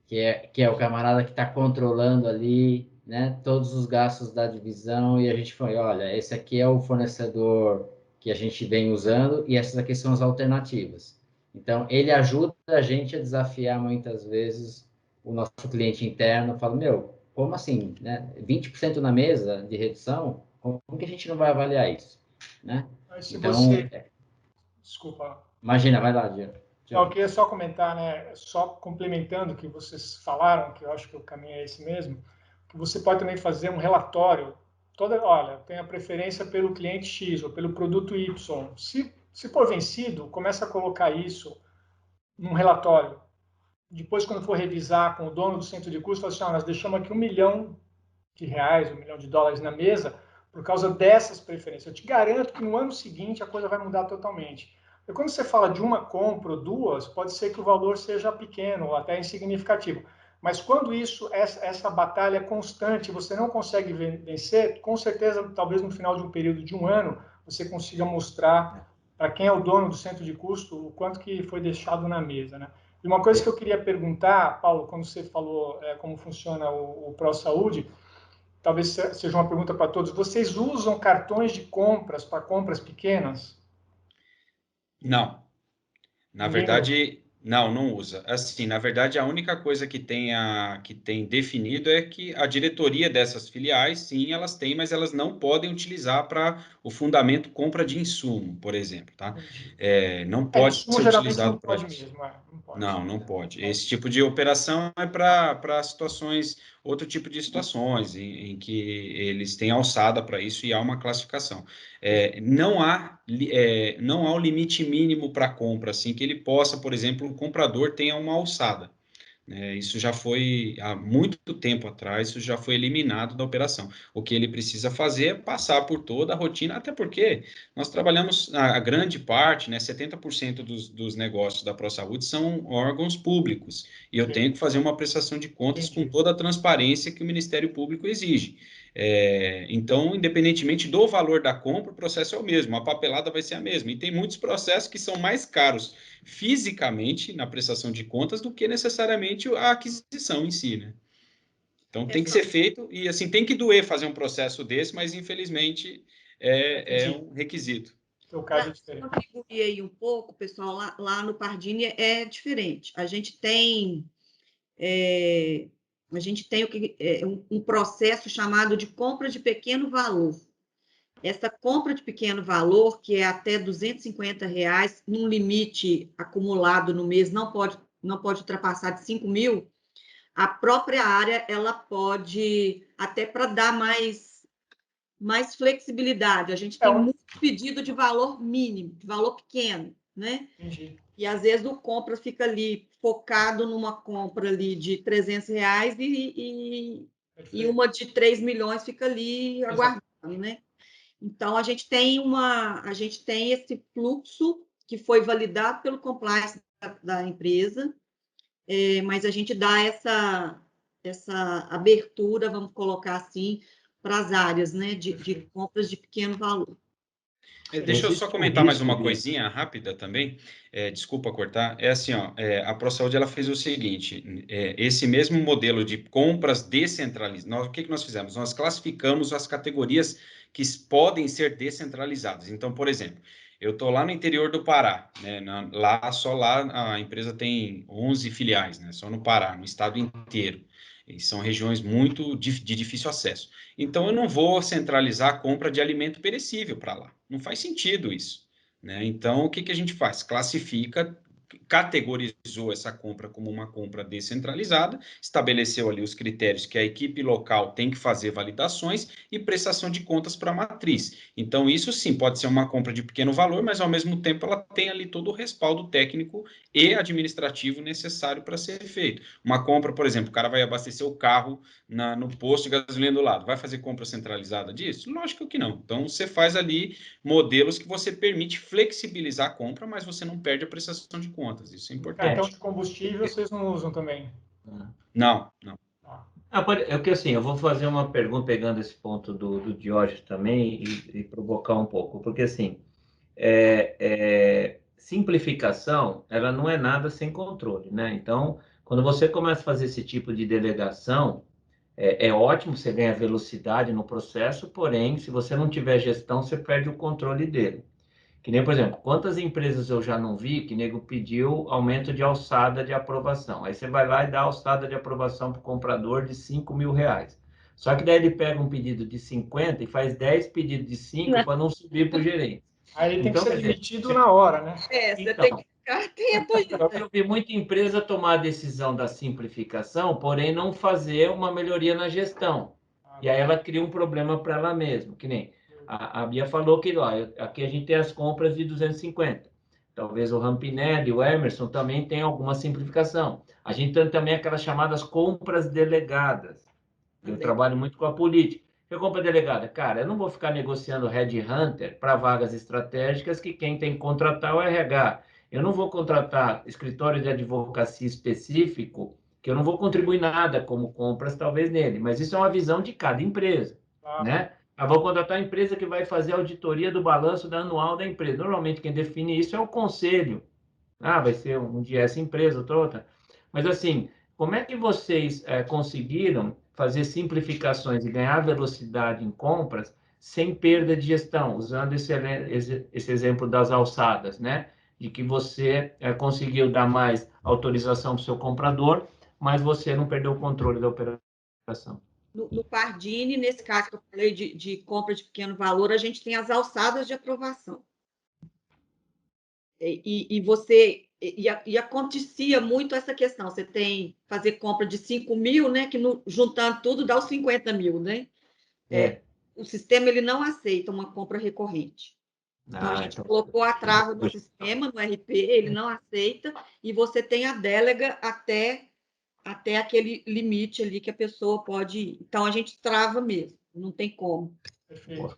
que é o camarada que está controlando ali, né, todos os gastos da divisão, e a gente foi, olha, esse aqui é o fornecedor que a gente vem usando e essas aqui são as alternativas. Então, ele ajuda a gente a desafiar muitas vezes o nosso cliente interno, fala, meu, como assim, né? 20% na mesa de redução, como que a gente não vai avaliar isso, né? Mas se Então, você... Desculpa. imagina, vai lá, Diego. Eu queria só comentar, né, só complementando o que vocês falaram, que eu acho que o caminho é esse mesmo, que você pode também fazer um relatório. Olha, tem a preferência pelo cliente X ou pelo produto Y. Se for vencido, começa a colocar isso num relatório. Depois, quando for revisar com o dono do centro de custo, fala assim, nós deixamos aqui R$1 milhão, R$1 milhão na mesa por causa dessas preferências. Eu te garanto que no ano seguinte a coisa vai mudar totalmente. E quando você fala de uma compra ou duas, pode ser que o valor seja pequeno ou até insignificativo. Mas quando essa batalha é constante, você não consegue vencer, com certeza, talvez no final de um período de um ano, você consiga mostrar para quem é o dono do centro de custo o quanto que foi deixado na mesa, né? E uma coisa que eu queria perguntar, Paulo, quando você falou como funciona o ProSaúde, talvez seja uma pergunta para todos. Vocês usam cartões de compras para compras pequenas? Não. Na verdade, não usa. Assim, na verdade, a única coisa que tem definido é que a diretoria dessas filiais, sim, elas têm, mas elas não podem utilizar para o fundamento compra de insumo, por exemplo, tá? Não pode insumo ser geralmente utilizado não para pode isso. mesmo, não pode. Não pode. Esse tipo de operação é para situações, outro tipo de situações em que eles têm alçada para isso e há uma classificação. Não há o limite mínimo para compra, assim, que ele possa, por exemplo, o comprador tenha uma alçada. Isso já foi, há muito tempo atrás, isso já foi eliminado da operação. O que ele precisa fazer é passar por toda a rotina, até porque nós trabalhamos, a grande parte, né, 70% dos negócios da ProSaúde são órgãos públicos, e eu tenho que fazer uma prestação de contas com toda a transparência que o Ministério Público exige. Então, independentemente do valor da compra, o processo é o mesmo, a papelada vai ser a mesma. E tem muitos processos que são mais caros fisicamente na prestação de contas do que necessariamente a aquisição em si, né? Então tem que ser feito e assim tem que doer fazer um processo desse, mas infelizmente é um requisito. O caso é diferente. Para contribuir aí um pouco, pessoal, lá no Pardini é diferente. A gente tem um processo chamado de compra de pequeno valor. Essa compra de pequeno valor, que é até R$250, num limite acumulado no mês, não pode ultrapassar de 5 mil, a própria área ela pode, até para dar mais flexibilidade. A gente tem muito pedido de valor mínimo, de valor pequeno, né? Entendi. E às vezes o compra fica ali focado numa compra ali de R$300 e uma de 3 milhões fica ali aguardando, né? Então a gente tem esse fluxo que foi validado pelo compliance da empresa, mas a gente dá essa abertura, vamos colocar assim, para as áreas, né, de compras de pequeno valor. Deixa eu Existe só um comentar mais risco uma de... coisinha rápida também. Desculpa cortar. É assim, ó, a ProSaúde ela fez o seguinte: esse mesmo modelo de compras descentralizadas. O que nós fizemos? Nós classificamos as categorias que podem ser descentralizadas. Então, por exemplo, eu estou lá no interior do Pará, né? Só lá a empresa tem 11 filiais, né? Só no Pará, no estado inteiro. E são regiões muito de difícil acesso. Então, eu não vou centralizar a compra de alimento perecível para lá. Não faz sentido isso, né? Então, o que a gente faz? Classifica, categorizou essa compra como uma compra descentralizada, estabeleceu ali os critérios que a equipe local tem que fazer validações e prestação de contas para a matriz. Então, isso sim pode ser uma compra de pequeno valor, mas ao mesmo tempo ela tem ali todo o respaldo técnico e administrativo necessário para ser feito. Uma compra, por exemplo, o cara vai abastecer o carro no posto de gasolina do lado. Vai fazer compra centralizada disso? Lógico que não. Então, você faz ali modelos que você permite flexibilizar a compra, mas você não perde a prestação de contas. Isso é Cartão importante. de combustível vocês não usam também? Não, não. É que assim, eu vou fazer uma pergunta pegando esse ponto do Diógenes também e provocar um pouco, porque assim, simplificação, ela não é nada sem controle, né? Então, quando você começa a fazer esse tipo de delegação, é ótimo, você ganha velocidade no processo, porém, se você não tiver gestão, você perde o controle dele. Que nem, por exemplo, quantas empresas eu já não vi que nego pediu aumento de alçada de aprovação. Aí você vai lá e dá alçada de aprovação para o comprador de R$ 5.000. Só que daí ele pega um pedido de 50 e faz 10 pedidos de 5 para não subir para o gerente. Aí ele tem que Então, ser quer dizer, demitido na hora, né? Você então, tem que ficar atento aí. eu vi muita empresa tomar a decisão da simplificação, porém não fazer uma melhoria na gestão. E aí ela cria um problema para ela mesma, que nem a Bia falou que ó, aqui a gente tem as compras de 250. Talvez o Rampinelli, o Emerson também tenham alguma simplificação. A gente tem também aquelas chamadas compras delegadas. Eu trabalho muito com a política. Eu compra delegada, cara, eu não vou ficar negociando headhunter para vagas estratégicas que quem tem que contratar é o RH. Eu não vou contratar escritório de advocacia específico, que eu não vou contribuir nada como compras, talvez nele, mas isso é uma visão de cada empresa, né? Eu vou contratar a empresa que vai fazer a auditoria do balanço da anual da empresa. Normalmente quem define isso é o conselho. Vai ser um dia essa empresa, outra. Mas assim, como é que vocês conseguiram fazer simplificações e ganhar velocidade em compras sem perda de gestão, usando esse exemplo das alçadas, né? De que você conseguiu dar mais autorização para o seu comprador, mas você não perdeu o controle da operação. No Pardini, nesse caso que eu falei de compra de pequeno valor, a gente tem as alçadas de aprovação. E acontecia muito essa questão. Você tem fazer compra de 5.000, né? Que juntando tudo dá os 50.000, né? O sistema ele não aceita uma compra recorrente. Então, a gente colocou a trava no sistema, no RP, ele não aceita, e você tem a délega até aquele limite ali que a pessoa pode ir. Então, a gente trava mesmo, não tem como. Perfeito.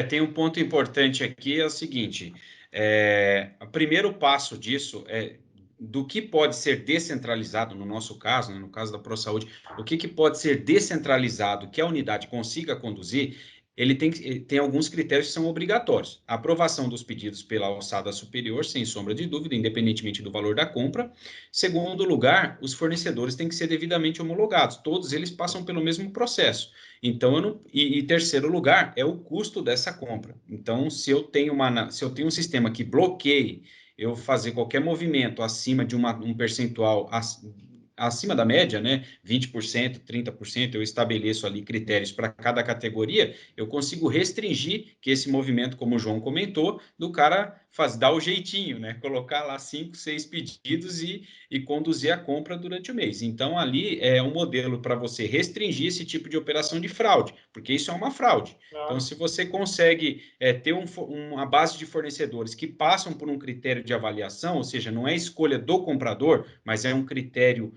Tem um ponto importante aqui, é o seguinte, o primeiro passo disso é do que pode ser descentralizado, no nosso caso, né, no caso da ProSaúde, o que pode ser descentralizado que a unidade consiga conduzir, ele tem alguns critérios que são obrigatórios. A aprovação dos pedidos pela alçada superior, sem sombra de dúvida, independentemente do valor da compra. Segundo lugar, os fornecedores têm que ser devidamente homologados. Todos eles passam pelo mesmo processo. Então, terceiro lugar é o custo dessa compra. Então, se eu tenho um sistema que bloqueie eu fazer qualquer movimento acima de um percentual acima da média, né, 20%, 30%, eu estabeleço ali critérios para cada categoria, eu consigo restringir que esse movimento, como o João comentou, do cara dar o jeitinho, né, colocar lá 5, 6 pedidos e conduzir a compra durante o mês. Então, ali é um modelo para você restringir esse tipo de operação de fraude, porque isso é uma fraude. Claro. Então, se você consegue ter uma base de fornecedores que passam por um critério de avaliação, ou seja, não é escolha do comprador, mas é um critério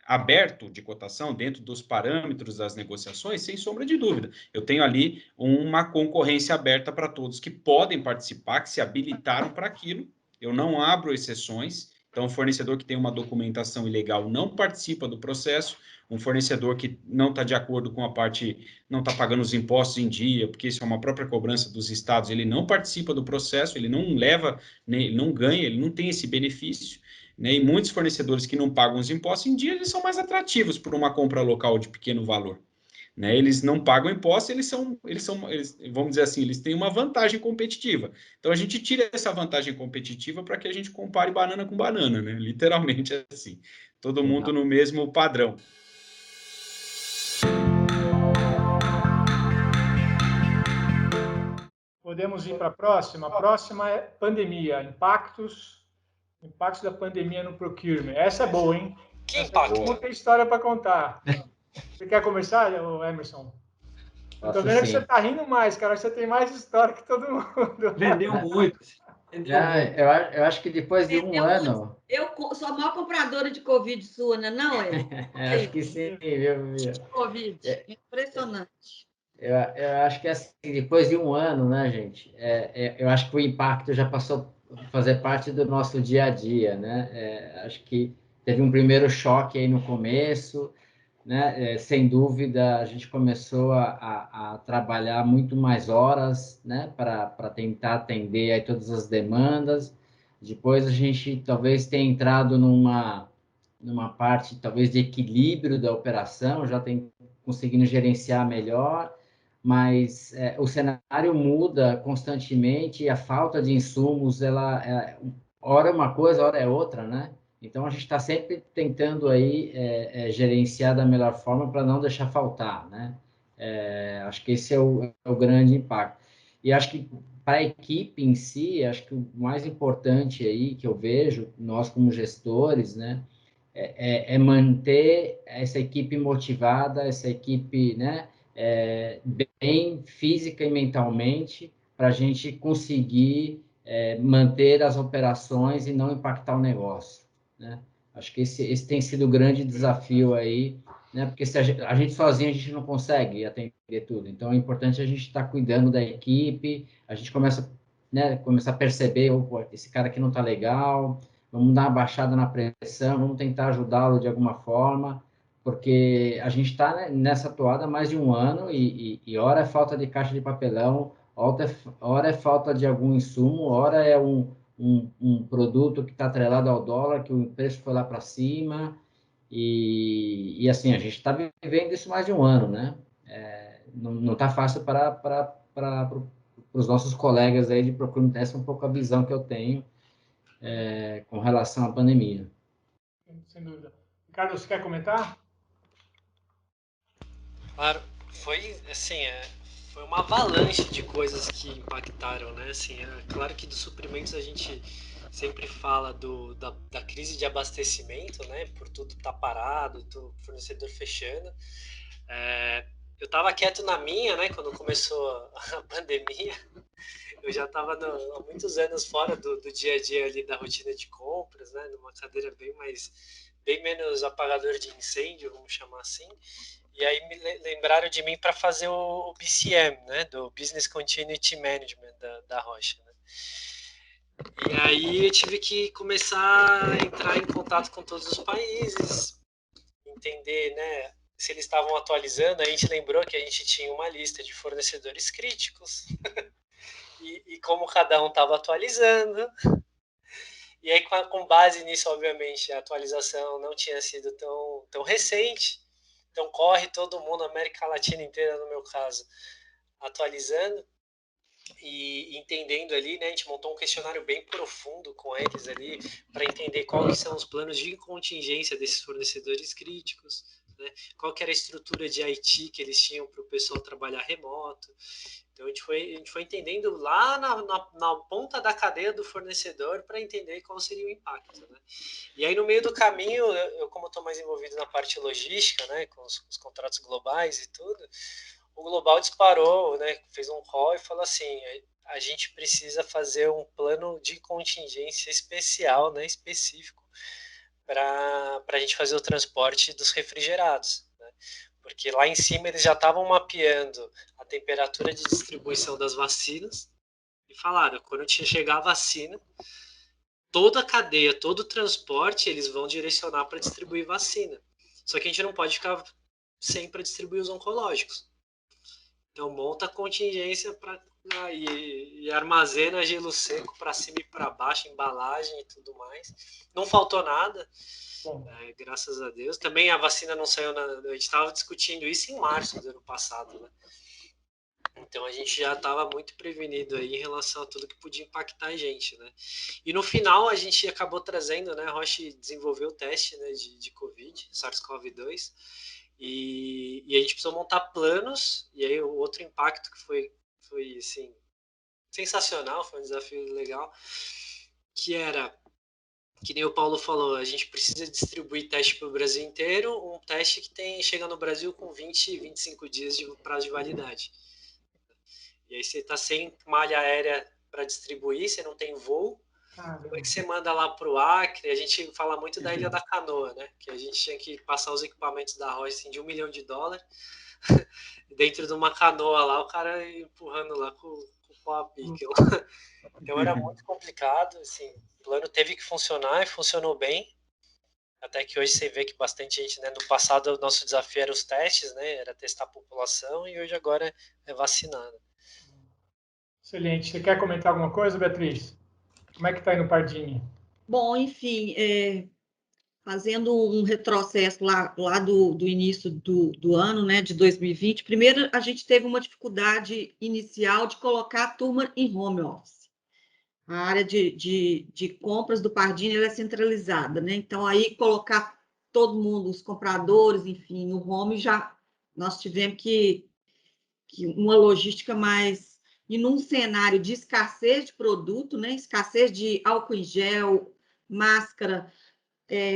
aberto de cotação dentro dos parâmetros das negociações, sem sombra de dúvida. Eu tenho ali uma concorrência aberta para todos que podem participar, que se habilitaram para aquilo. Eu não abro exceções Então, um fornecedor que tem uma documentação ilegal não participa do processo, um fornecedor que não está de acordo com a parte, não está pagando os impostos em dia, porque isso é uma própria cobrança dos estados, ele não participa do processo, ele não leva, ele não ganha, ele não tem esse benefício, né? E muitos fornecedores que não pagam os impostos em dia, eles são mais atrativos por uma compra local de pequeno valor. Né, eles não pagam imposto, eles, vamos dizer assim, eles têm uma vantagem competitiva. Então, a gente tira essa vantagem competitiva para que a gente compare banana com banana, né? Literalmente assim. Todo mundo no mesmo padrão. Podemos ir para a próxima? A próxima é pandemia, impactos da pandemia no procurement. Essa é boa, hein? Que impacto? Não tem história para contar. Você quer começar, Emerson? Eu tô vendo que você tá rindo mais, cara. Você tem mais história que todo mundo. Vendeu muito. Eu acho que depois de um ano... Eu sou a maior compradora de Covid sua, né? Não é? Acho que sim, viu? Covid. Impressionante. Eu acho que assim, depois de um ano, né, gente? Eu acho que o impacto já passou a fazer parte do nosso dia a dia, né? Acho que teve um primeiro choque aí no começo, né? Sem dúvida, a gente começou a trabalhar muito mais horas, né? Para tentar atender aí todas as demandas. Depois a gente talvez tenha entrado numa parte talvez de equilíbrio da operação, já tem conseguindo gerenciar melhor, mas o cenário muda constantemente e a falta de insumos, hora é uma coisa, hora é outra, né? Então, a gente está sempre tentando aí gerenciar da melhor forma para não deixar faltar, né? Acho que esse é o grande impacto. E acho que para a equipe em si, acho que o mais importante aí que eu vejo, nós como gestores, né? Manter essa equipe motivada, essa equipe, né? Bem física e mentalmente, para a gente conseguir manter as operações e não impactar o negócio, né? Acho que esse tem sido o grande desafio aí, né? Porque se a gente sozinho a gente não consegue atender tudo. Então é importante a gente estar cuidando da equipe, a gente começa a perceber, esse cara aqui não está legal, vamos dar uma baixada na pressão, vamos tentar ajudá-lo de alguma forma, porque a gente está nessa toada há mais de um ano e hora é falta de caixa de papelão, hora é falta de algum insumo, hora é um produto que está atrelado ao dólar, que o preço foi lá para cima, e assim, a gente está vivendo isso mais de um ano, né? Não está fácil para os nossos colegas aí de procurement, essa é um pouco a visão que eu tenho com relação à pandemia. Sem dúvida. Ricardo, você quer comentar? Claro, foi assim, foi uma avalanche de coisas que impactaram, né? Assim, claro que dos suprimentos a gente sempre fala da crise de abastecimento, né? Por tudo estar parado, do fornecedor fechando. Eu estava quieto na minha, né? Quando começou a pandemia, eu já estava há muitos anos fora do dia a dia ali da rotina de compras, né? Numa cadeira bem menos apagador de incêndio, vamos chamar assim. E aí me lembraram de mim para fazer o BCM, né, do Business Continuity Management da Rocha. Né? E aí eu tive que começar a entrar em contato com todos os países, entender, né, se eles estavam atualizando. A gente lembrou que a gente tinha uma lista de fornecedores críticos e como cada um estava atualizando. E aí, com base nisso, obviamente, a atualização não tinha sido tão recente. Então, corre todo mundo, a América Latina inteira, no meu caso, atualizando e entendendo ali, né? A gente montou um questionário bem profundo com eles ali para entender quais são os planos de contingência desses fornecedores críticos, né? Qual que era a estrutura de IT que eles tinham para o pessoal trabalhar remoto. Então, a gente foi entendendo lá na ponta da cadeia do fornecedor para entender qual seria o impacto, né? E aí, no meio do caminho, eu como estou mais envolvido na parte logística, né, com os contratos globais e tudo, o Global disparou, né, fez um call e falou assim, a gente precisa fazer um plano de contingência especial, né, específico, para a gente fazer o transporte dos refrigerados, né? Porque lá em cima eles já estavam mapeando a temperatura de distribuição das vacinas e falaram, quando chegar a vacina, toda a cadeia, todo o transporte, eles vão direcionar para distribuir vacina. Só que a gente não pode ficar sem para distribuir os oncológicos. Então, monta a contingência e armazena gelo seco para cima e para baixo, embalagem e tudo mais. Não faltou nada, graças a Deus. Também a vacina não saiu, a gente estava discutindo isso em março do ano passado, né? Então a gente já estava muito prevenido aí em relação a tudo que podia impactar a gente, né? E no final a gente acabou trazendo, né? A Roche desenvolveu o teste, né, de Covid, SARS-CoV-2, e a gente precisou montar planos, e aí o outro impacto que foi assim, sensacional, foi um desafio legal, que era, que nem o Paulo falou, a gente precisa distribuir teste para o Brasil inteiro, um teste que chega no Brasil com 20, 25 dias de prazo de validade. E aí você está sem malha aérea para distribuir, você não tem voo. Como é que você manda lá para o Acre? A gente fala muito da Ilha da Canoa, né? Que a gente tinha que passar os equipamentos da Roche assim, de $1 milhão dentro de uma canoa lá, o cara empurrando lá com o pau a pique. Então era muito complicado, assim, o plano teve que funcionar e funcionou bem. Até que hoje você vê que bastante gente, né? No passado o nosso desafio era os testes, né? Era testar a população, e hoje agora é vacinar. Né? Excelente. Você quer comentar alguma coisa, Beatriz? Como é que está aí no Pardini? Bom, enfim, fazendo um retrocesso lá do início do ano, né, de 2020, primeiro a gente teve uma dificuldade inicial de colocar a turma em home office. A área de compras do Pardini é centralizada, né? Então, aí colocar todo mundo, os compradores, enfim, no home, já nós tivemos que uma logística mais... E num cenário de escassez de produto, né? Escassez de álcool em gel, máscara,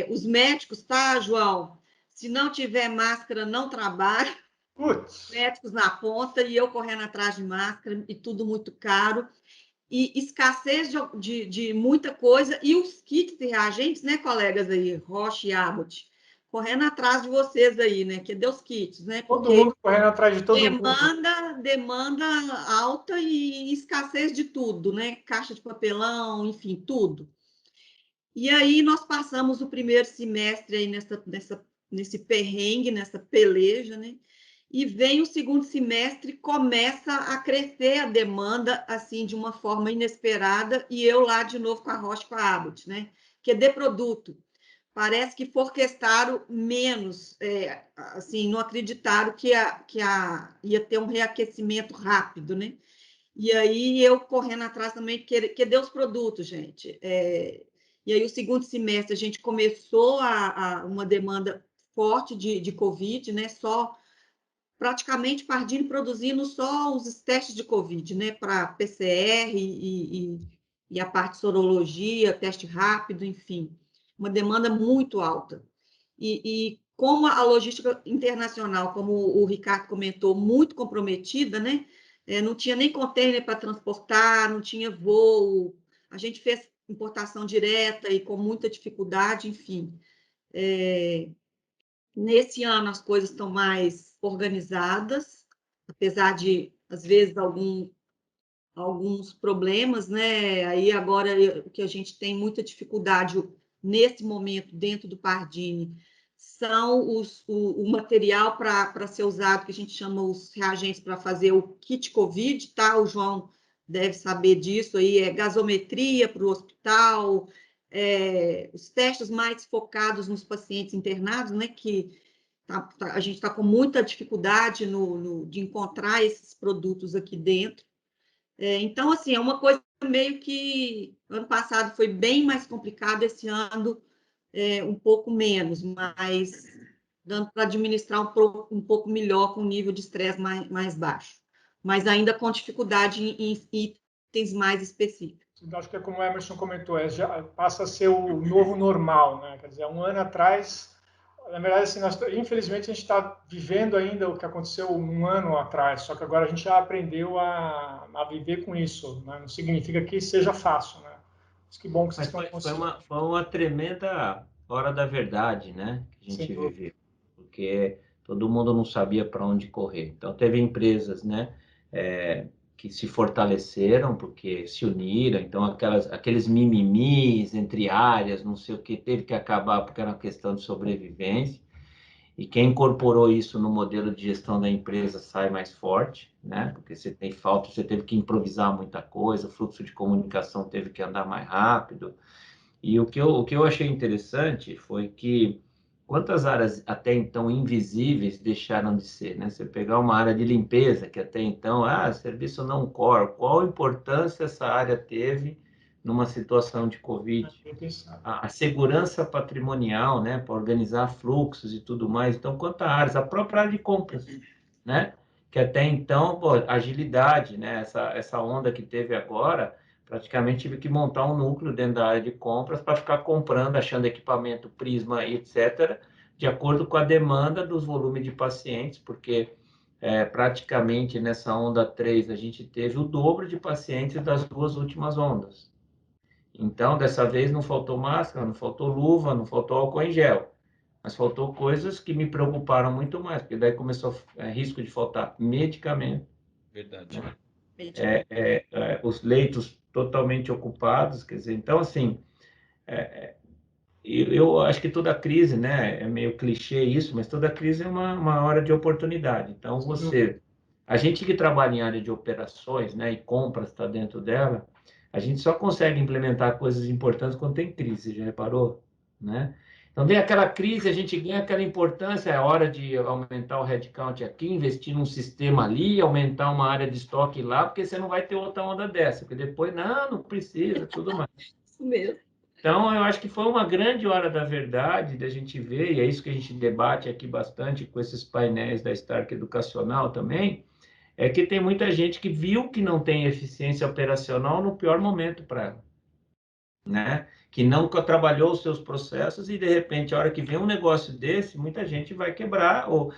os médicos, tá, João? Se não tiver máscara, não trabalha. Médicos na ponta e eu correndo atrás de máscara e tudo muito caro. E escassez de muita coisa. E os kits e reagentes, né, colegas aí, Roche e Abbott, correndo atrás de vocês aí, né? Que deu os kits, né? Porque todo mundo correndo atrás de todo mundo. Demanda alta e escassez de tudo, né? Caixa de papelão, enfim, tudo. E aí nós passamos o primeiro semestre aí nesse perrengue, nessa peleja, né? E vem o segundo semestre, começa a crescer a demanda, assim, de uma forma inesperada, e eu lá de novo com a Roche, com a Abbott, né? Que é de produto. Parece que orquestraram menos, assim, não acreditaram que ia ter um reaquecimento rápido, né? E aí eu correndo atrás também, que deu os produtos, gente. E aí o segundo semestre a gente começou uma demanda forte de Covid, né? Só praticamente Pardini produzindo só os testes de Covid, né? Para PCR e a parte de sorologia, teste rápido, enfim. Uma demanda muito alta. E como a logística internacional, como o Ricardo comentou, muito comprometida, né? Não tinha nem container para transportar, não tinha voo. A gente fez importação direta e com muita dificuldade, enfim. Nesse ano as coisas estão mais organizadas, apesar de, às vezes, alguns problemas, né? Aí agora o que a gente tem muita dificuldade nesse momento dentro do Pardini são o material para ser usado, que a gente chama os reagentes para fazer o kit COVID, tá? O João deve saber disso aí, gasometria para o hospital, os testes mais focados nos pacientes internados, né? Que a gente está com muita dificuldade de encontrar esses produtos aqui dentro. Então, assim, é uma coisa meio que ano passado foi bem mais complicado, esse ano um pouco menos, mas dando para administrar um pouco melhor, com um nível de estresse mais baixo, mas ainda com dificuldade em itens mais específicos. Acho que é como o Emerson comentou, já passa a ser o novo normal, né? Quer dizer, um ano atrás, na verdade, assim, infelizmente a gente está vivendo ainda o que aconteceu um ano atrás, só que agora a gente já aprendeu a viver com isso, né? Não significa que seja fácil, né? Mas que bom que vocês estão conseguindo. Foi uma tremenda hora da verdade, né? Que a gente viveu, porque todo mundo não sabia para onde correr. Então, teve empresas, né? que se fortaleceram, porque se uniram, então aqueles mimimis entre áreas, não sei o que, teve que acabar porque era uma questão de sobrevivência, e quem incorporou isso no modelo de gestão da empresa sai mais forte, né? Porque você tem falta, você teve que improvisar muita coisa, o fluxo de comunicação teve que andar mais rápido. E o que eu achei interessante foi que quantas áreas até então invisíveis deixaram de ser, né? Você pegar uma área de limpeza, que até então, serviço não core, qual importância essa área teve numa situação de Covid? A segurança patrimonial, né, para organizar fluxos e tudo mais. Então, quantas áreas? A própria área de compras, né? Que até então, pô, agilidade, né? Essa onda que teve agora, praticamente tive que montar um núcleo dentro da área de compras para ficar comprando, achando equipamento, prisma, etc., de acordo com a demanda dos volumes de pacientes, porque praticamente nessa onda 3 a gente teve o dobro de pacientes das duas últimas ondas. Então, dessa vez não faltou máscara, não faltou luva, não faltou álcool em gel, mas faltou coisas que me preocuparam muito mais, porque daí começou risco de faltar medicamento. Verdade. Né? Os leitos totalmente ocupados, quer dizer, então, assim, eu acho que toda crise, né, é meio clichê isso, mas toda crise é uma hora de oportunidade. Então, a gente que trabalha em área de operações, né, e compras está dentro dela, a gente só consegue implementar coisas importantes quando tem crise, já reparou? Né? Então, vem aquela crise, a gente ganha aquela importância, é hora de aumentar o headcount aqui, investir num sistema ali, aumentar uma área de estoque lá, porque você não vai ter outra onda dessa, porque depois, não precisa, tudo mais. Isso mesmo. Então, eu acho que foi uma grande hora da verdade da gente ver, e é isso que a gente debate aqui bastante com esses painéis da Stark Educacional também, é que tem muita gente que viu que não tem eficiência operacional no pior momento para ela, né? Que nunca trabalhou os seus processos e, de repente, a hora que vem um negócio desse, muita gente vai quebrar, ou,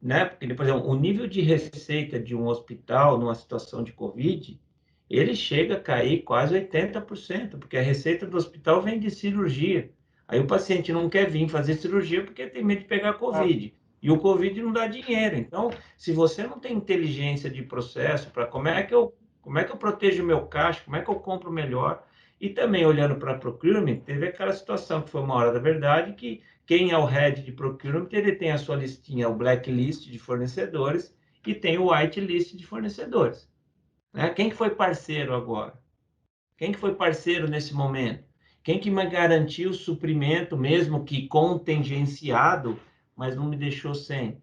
né? Porque, por exemplo, o nível de receita de um hospital numa situação de Covid, ele chega a cair quase 80%, porque a receita do hospital vem de cirurgia. Aí o paciente não quer vir fazer cirurgia porque tem medo de pegar Covid. E o Covid não dá dinheiro. Então, se você não tem inteligência de processo para como é que eu protejo o meu caixa, como é que eu compro melhor, e também olhando para procurement, teve aquela situação que foi uma hora da verdade, que quem é o head de procurement, ele tem a sua listinha, o blacklist de fornecedores, e tem o whitelist de fornecedores. Né? Quem que foi parceiro agora? Quem que foi parceiro nesse momento? Quem que me garantiu o suprimento, mesmo que contingenciado, mas não me deixou sem?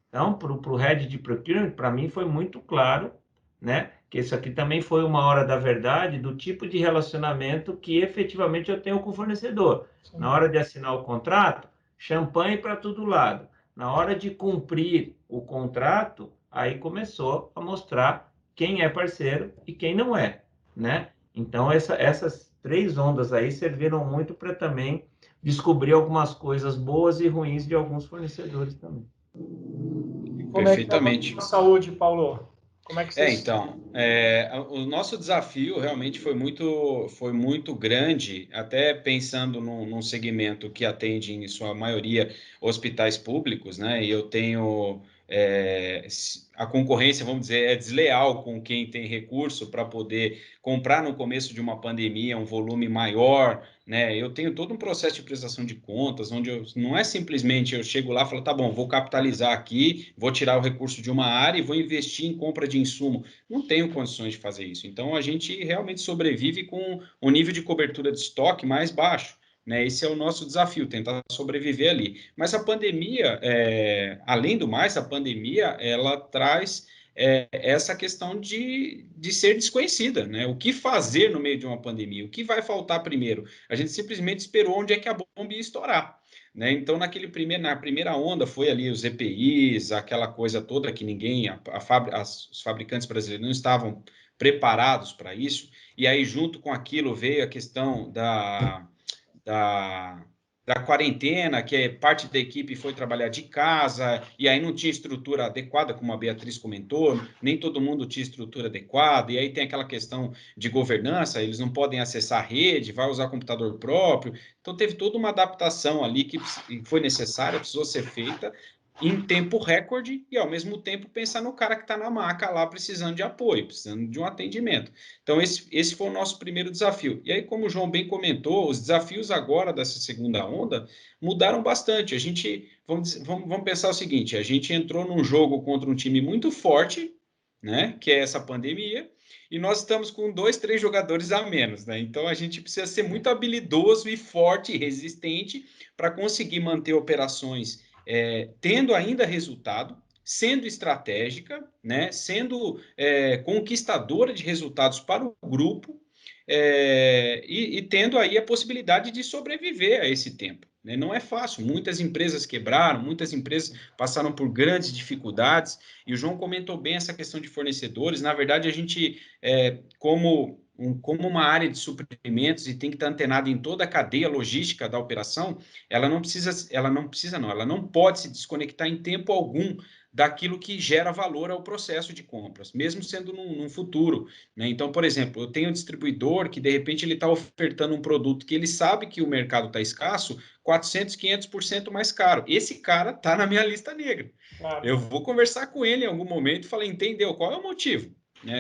Então, para o head de procurement, para mim foi muito claro, né, que isso aqui também foi uma hora da verdade do tipo de relacionamento que efetivamente eu tenho com o fornecedor. Sim. Na hora de assinar o contrato, champanhe para todo lado. Na hora de cumprir o contrato, aí começou a mostrar quem é parceiro e quem não é, né? Então, essas 3 ondas aí serviram muito para também descobrir algumas coisas boas e ruins de alguns fornecedores também. Como Perfeitamente. É que a saúde, Paulo? Como é que vocês... o nosso desafio realmente foi muito grande, até pensando num segmento que atende, em sua maioria, hospitais públicos, né? E eu tenho... a concorrência, vamos dizer, é desleal com quem tem recurso para poder comprar no começo de uma pandemia um volume maior, né? Eu tenho todo um processo de prestação de contas, onde não é simplesmente eu chego lá e falo, tá bom, vou capitalizar aqui, vou tirar o recurso de uma área e vou investir em compra de insumo. Não tenho condições de fazer isso. Então, a gente realmente sobrevive com um nível de cobertura de estoque mais baixo. Né? Esse é o nosso desafio, tentar sobreviver ali. Mas a pandemia, além do mais, a pandemia, ela traz essa questão de ser desconhecida, né? O que fazer no meio de uma pandemia? O que vai faltar primeiro? A gente simplesmente esperou onde é que a bomba ia estourar. Né? Então, na primeira onda, foi ali os EPIs, aquela coisa toda que os fabricantes brasileiros não estavam preparados para isso, e aí, junto com aquilo, veio a questão da quarentena, que parte da equipe foi trabalhar de casa, e aí não tinha estrutura adequada, como a Beatriz comentou, nem todo mundo tinha estrutura adequada, e aí tem aquela questão de governança, eles não podem acessar a rede, vai usar computador próprio, então teve toda uma adaptação ali que foi necessária, precisou ser feita, em tempo recorde e, ao mesmo tempo, pensar no cara que está na maca lá precisando de apoio, precisando de um atendimento. Então, esse foi o nosso primeiro desafio. E aí, como o João bem comentou, os desafios agora dessa segunda onda mudaram bastante. A gente, vamos pensar o seguinte, a gente entrou num jogo contra um time muito forte, né, que é essa pandemia, e nós estamos com 2, 3 jogadores a menos, né? Então, a gente precisa ser muito habilidoso e forte e resistente para conseguir manter operações tendo ainda resultado, sendo estratégica, né, sendo conquistadora de resultados para o grupo e tendo aí a possibilidade de sobreviver a esse tempo. Né? Não é fácil, muitas empresas quebraram, muitas empresas passaram por grandes dificuldades, e o João comentou bem essa questão de fornecedores. Na verdade, a gente, como uma área de suprimentos e tem que estar antenado em toda a cadeia logística da operação, ela não pode se desconectar em tempo algum daquilo que gera valor ao processo de compras, mesmo sendo num futuro. Né? Então, por exemplo, eu tenho um distribuidor que, de repente, ele está ofertando um produto que ele sabe que o mercado está escasso, 400, 500% mais caro. Esse cara está na minha lista negra. Claro. Eu vou conversar com ele em algum momento e falar, entendeu? Qual é o motivo?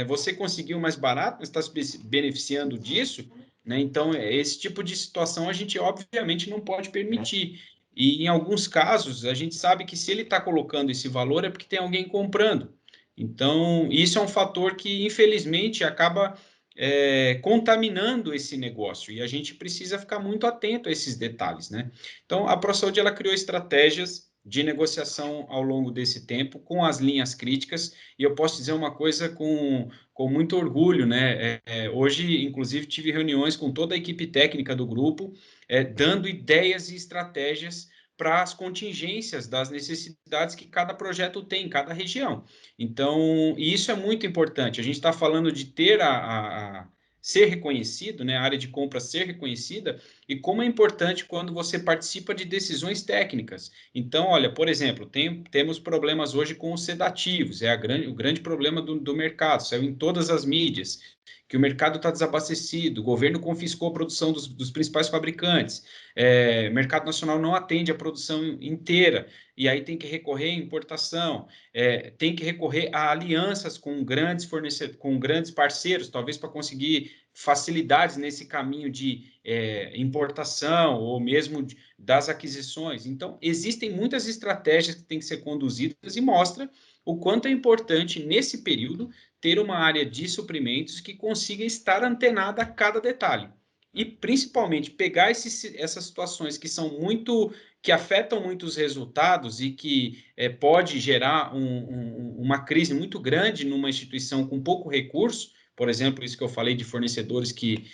Você conseguiu mais barato, está se beneficiando disso? Né? Então, esse tipo de situação a gente, obviamente, não pode permitir. E, em alguns casos, a gente sabe que se ele está colocando esse valor é porque tem alguém comprando. Então, isso é um fator que, infelizmente, acaba contaminando esse negócio. E a gente precisa ficar muito atento a esses detalhes. Né? Então, a ProSaúde, ela criou estratégias de negociação ao longo desse tempo, com as linhas críticas, e eu posso dizer uma coisa com muito orgulho, né? Hoje, inclusive, tive reuniões com toda a equipe técnica do grupo, dando ideias e estratégias para as contingências das necessidades que cada projeto tem, em cada região. Então, e isso é muito importante. A gente está falando de ter ser reconhecido, né, a área de compra ser reconhecida, e como é importante quando você participa de decisões técnicas. Então, olha, por exemplo, temos problemas hoje com os sedativos, o grande problema do mercado, saiu em todas as mídias, que o mercado está desabastecido, o governo confiscou a produção dos principais fabricantes, o mercado nacional não atende a produção inteira, e aí tem que recorrer à importação, tem que recorrer a alianças com grandes fornecedores, com grandes parceiros, talvez para conseguir facilidades nesse caminho de importação ou mesmo das aquisições. Então, existem muitas estratégias que têm que ser conduzidas e mostra o quanto é importante, nesse período, ter uma área de suprimentos que consiga estar antenada a cada detalhe. E, principalmente, pegar essas situações que são que afetam muito os resultados e que pode gerar uma crise muito grande numa instituição com pouco recurso, por exemplo, isso que eu falei de fornecedores que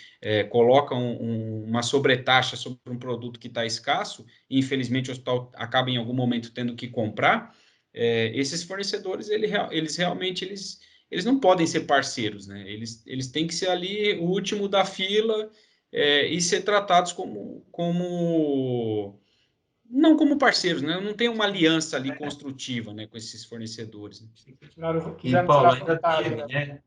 colocam uma sobretaxa sobre um produto que está escasso, e infelizmente o hospital acaba em algum momento tendo que comprar, esses fornecedores, eles realmente eles não podem ser parceiros, né? Eles têm que ser ali o último da fila e ser tratados não como parceiros, né? Não tem uma aliança ali construtiva, né, com esses fornecedores. Né? E, Paulo, ainda teve, né?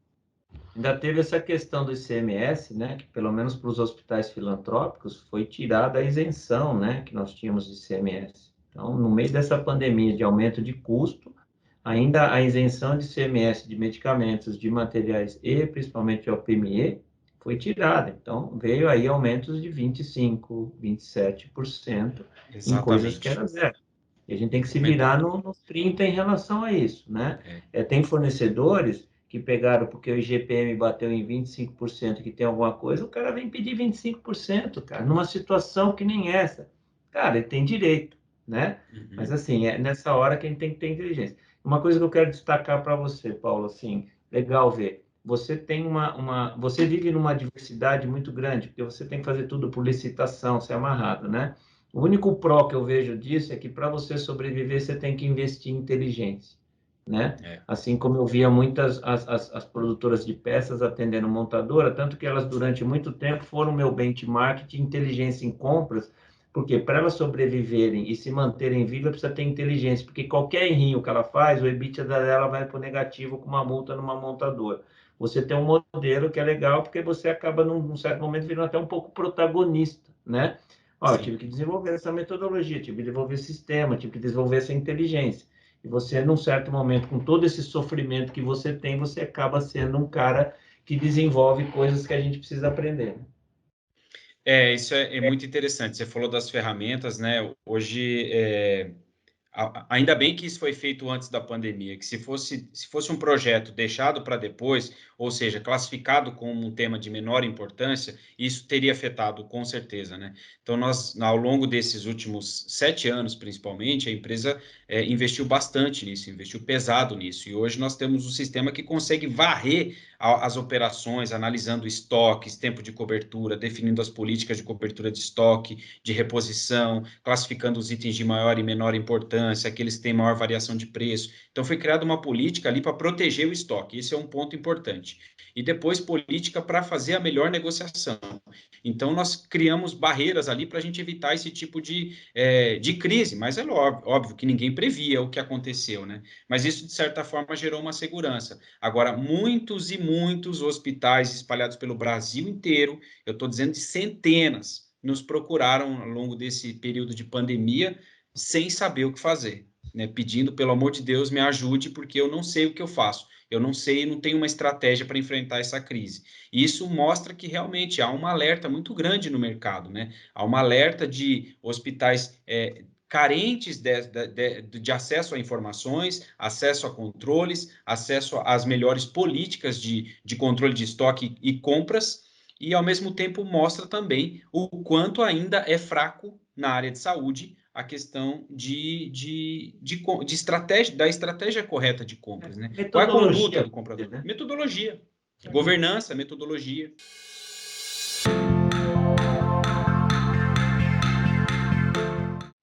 Ainda teve essa questão do ICMS, né? Que pelo menos para os hospitais filantrópicos foi tirada a isenção, né? Que nós tínhamos de ICMS. Então, no meio dessa pandemia de aumento de custo, ainda a isenção de ICMS de medicamentos, de materiais e principalmente de OPME foi tirada. Então, veio aí aumentos de 25%, 27% em coisas que era zero. E a gente tem que se virar nos 30% em relação a isso, né? Tem fornecedores que pegaram porque o IGPM bateu em 25%, que tem alguma coisa, o cara vem pedir 25%, cara, numa situação que nem essa. Cara, ele tem direito, né? Uhum. Mas, assim, é nessa hora que a gente tem que ter inteligência. Uma coisa que eu quero destacar para você, Paulo, assim, legal ver, você tem você vive numa diversidade muito grande, porque você tem que fazer tudo por licitação, ser amarrado, né? O único pró que eu vejo disso é que para você sobreviver, você tem que investir em inteligência, né? Assim como eu via muitas as produtoras de peças atendendo montadora, tanto que elas durante muito tempo foram meu benchmark de inteligência em compras, porque para elas sobreviverem e se manterem vivas, precisa ter inteligência, porque qualquer errinho que ela faz, o EBITDA dela vai para o negativo com uma multa numa montadora. Você tem um modelo que é legal, porque você acaba, num certo momento, virando até um pouco protagonista, né? Ó, eu tive que desenvolver essa metodologia, tive que desenvolver esse sistema, tive que desenvolver essa inteligência. E você, num certo momento, com todo esse sofrimento que você tem, você acaba sendo um cara que desenvolve coisas que a gente precisa aprender, né? Isso é muito interessante. Você falou das ferramentas, né? Hoje, ainda bem que isso foi feito antes da pandemia, que se fosse um projeto deixado para depois, ou seja, classificado como um tema de menor importância, isso teria afetado com certeza, né? Então, nós, ao longo desses últimos 7 anos, principalmente, a empresa investiu bastante nisso, investiu pesado nisso, e hoje nós temos um sistema que consegue varrer as operações, analisando estoques, tempo de cobertura, definindo as políticas de cobertura de estoque, de reposição, classificando os itens de maior e menor importância, aqueles que têm maior variação de preço. Então, foi criada uma política ali para proteger o estoque. Esse é um ponto importante. E depois, política para fazer a melhor negociação. Então, nós criamos barreiras ali para a gente evitar esse tipo de crise. Mas é óbvio que ninguém previa o que aconteceu, né? Mas isso, de certa forma, gerou uma segurança. Agora, muitos e muitos hospitais espalhados pelo Brasil inteiro, eu estou dizendo de centenas, nos procuraram ao longo desse período de pandemia sem saber o que fazer, né? Pedindo, pelo amor de Deus, me ajude, porque eu não sei o que eu faço. Eu não sei, não tenho uma estratégia para enfrentar essa crise. E isso mostra que realmente há um alerta muito grande no mercado, né? Há um alerta de hospitais carentes de acesso a informações, acesso a controles, acesso às melhores políticas de controle de estoque e compras, e ao mesmo tempo mostra também o quanto ainda é fraco na área de saúde a questão de estratégia, da estratégia correta de compras, né? Qual é a conduta do comprador? Né? Metodologia, governança, metodologia.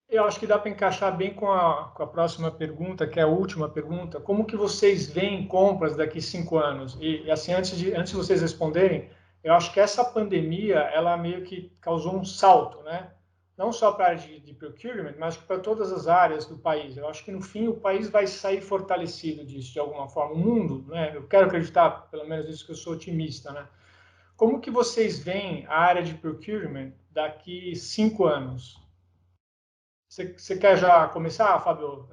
Eu acho que dá para encaixar bem com a próxima pergunta, que é a última pergunta. Como que vocês veem compras daqui 5 anos? E assim, antes de vocês responderem, eu acho que essa pandemia, ela meio que causou um salto, né? Não só para a área de procurement, mas para todas as áreas do país. Eu acho que, no fim, o país vai sair fortalecido disso, de alguma forma. O mundo, né? Eu quero acreditar, pelo menos isso, que eu sou otimista, né? Como que vocês veem a área de procurement daqui 5 anos? Você quer já começar, Fábio,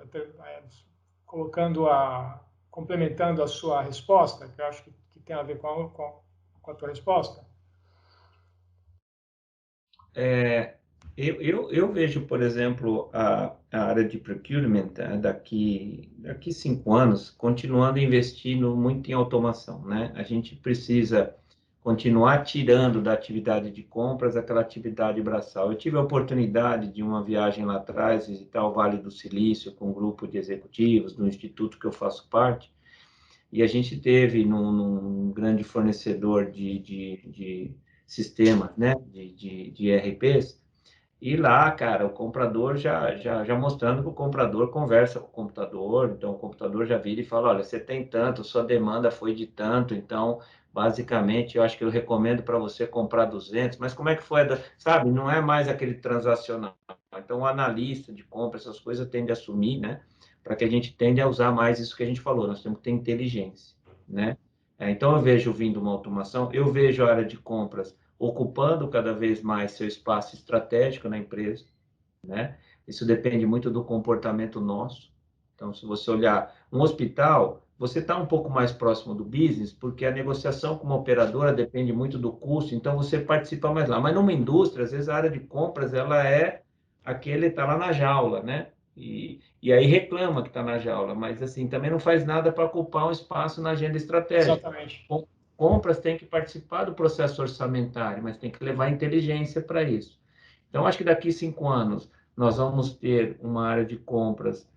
complementando a sua resposta, que eu acho que tem a ver com a tua resposta? Eu vejo, por exemplo, a área de procurement daqui 5 anos continuando investindo muito em automação, né? A gente precisa continuar tirando da atividade de compras aquela atividade braçal. Eu tive a oportunidade de uma viagem lá atrás, visitar o Vale do Silício com um grupo de executivos do instituto que eu faço parte, e a gente teve num grande fornecedor de sistemas, né, de ERPs, e lá, cara, o comprador já mostrando que o comprador conversa com o computador, então o computador já vira e fala, olha, você tem tanto, sua demanda foi de tanto, então, basicamente, eu acho que eu recomendo para você comprar 200, mas como é que foi, sabe, não é mais aquele transacional. Então, o analista de compra, essas coisas tende a assumir, né, para que a gente tende a usar mais isso que a gente falou, nós temos que ter inteligência, né? Então, eu vejo vindo uma automação, eu vejo a área de compras ocupando cada vez mais seu espaço estratégico na empresa, né? Isso depende muito do comportamento nosso. Então, se você olhar um hospital, você está um pouco mais próximo do business, porque a negociação com uma operadora depende muito do custo, então você participa mais lá. Mas numa indústria, às vezes a área de compras, ela é aquele está lá na jaula, né? E aí reclama que está na jaula, mas assim, também não faz nada para ocupar um espaço na agenda estratégica. Exatamente. Compras têm que participar do processo orçamentário, mas tem que levar inteligência para isso. Então, acho que daqui 5 anos nós vamos ter uma área de compras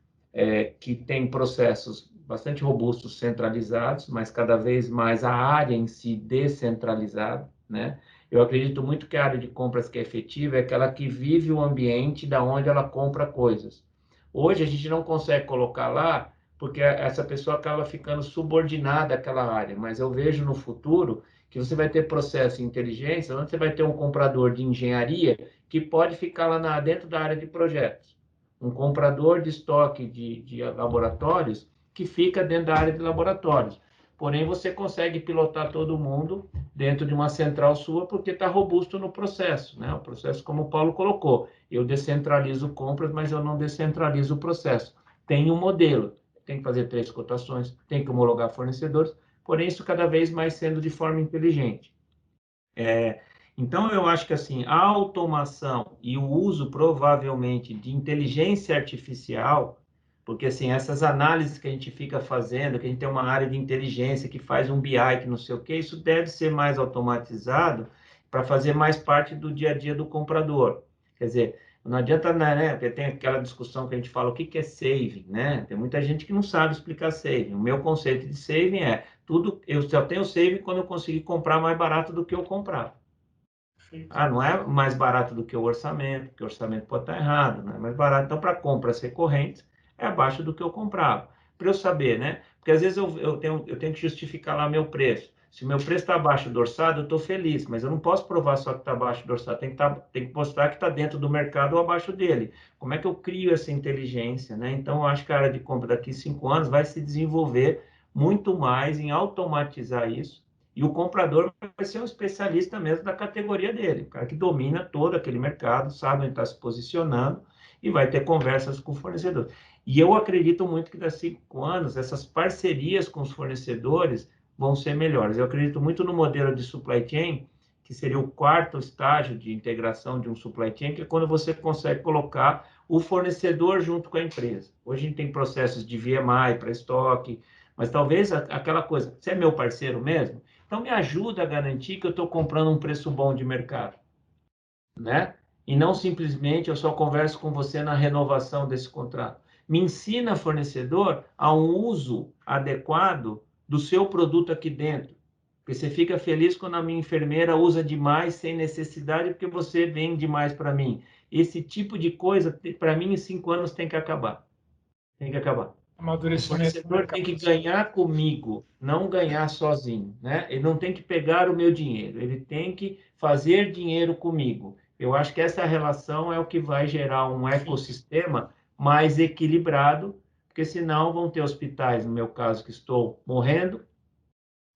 que tem processos bastante robustos, centralizados, mas cada vez mais a área em si descentralizada, né? Eu acredito muito que a área de compras que é efetiva é aquela que vive o ambiente da onde ela compra coisas. Hoje a gente não consegue colocar lá porque essa pessoa acaba ficando subordinada àquela área, mas eu vejo no futuro que você vai ter processo de inteligência, onde você vai ter um comprador de engenharia que pode ficar lá dentro da área de projetos, um comprador de estoque de laboratórios que fica dentro da área de laboratórios. Porém, você consegue pilotar todo mundo dentro de uma central sua, porque está robusto no processo, né? O processo, como o Paulo colocou, eu descentralizo compras, mas eu não descentralizo o processo. Tem um modelo, tem que fazer 3 cotações, tem que homologar fornecedores, porém isso cada vez mais sendo de forma inteligente. Então, eu acho que assim, a automação e o uso, provavelmente, de inteligência artificial, porque assim, essas análises que a gente fica fazendo, que a gente tem uma área de inteligência que faz um BI, que não sei o que, isso deve ser mais automatizado para fazer mais parte do dia a dia do comprador. Quer dizer, não adianta, né? Porque tem aquela discussão que a gente fala, o que é saving, né? Tem muita gente que não sabe explicar saving. O meu conceito de saving é, eu só tenho saving quando eu conseguir comprar mais barato do que eu comprava. Não é mais barato do que o orçamento, porque o orçamento pode estar errado, não é mais barato. Então, para compras recorrentes, é abaixo do que eu comprava. Para eu saber, né? Porque às vezes eu tenho que justificar lá meu preço. Se o meu preço está abaixo do orçado, eu estou feliz, mas eu não posso provar só que está abaixo do orçado, tem que mostrar que está dentro do mercado ou abaixo dele. Como é que eu crio essa inteligência, né? Então, eu acho que a área de compra daqui a 5 anos vai se desenvolver muito mais em automatizar isso, e o comprador vai ser um especialista mesmo da categoria dele, o cara que domina todo aquele mercado, sabe onde está se posicionando e vai ter conversas com o fornecedor. E eu acredito muito que daqui a 5 anos essas parcerias com os fornecedores vão ser melhores. Eu acredito muito no modelo de supply chain, que seria o 4º estágio de integração de um supply chain, que é quando você consegue colocar o fornecedor junto com a empresa. Hoje a gente tem processos de VMI para estoque, mas talvez aquela coisa, você é meu parceiro mesmo? Então, me ajuda a garantir que eu estou comprando um preço bom de mercado, né? E não simplesmente eu só converso com você na renovação desse contrato. Me ensina, fornecedor, a um uso adequado do seu produto aqui dentro. Porque você fica feliz quando a minha enfermeira usa demais sem necessidade, porque você vende demais para mim. Esse tipo de coisa, para mim, em 5 anos tem que acabar. Tem que acabar. O fornecedor tem que ganhar comigo, não ganhar sozinho, né? Ele não tem que pegar o meu dinheiro, ele tem que fazer dinheiro comigo. Eu acho que essa relação é o que vai gerar um ecossistema mais equilibrado, porque senão vão ter hospitais, no meu caso, que estou morrendo,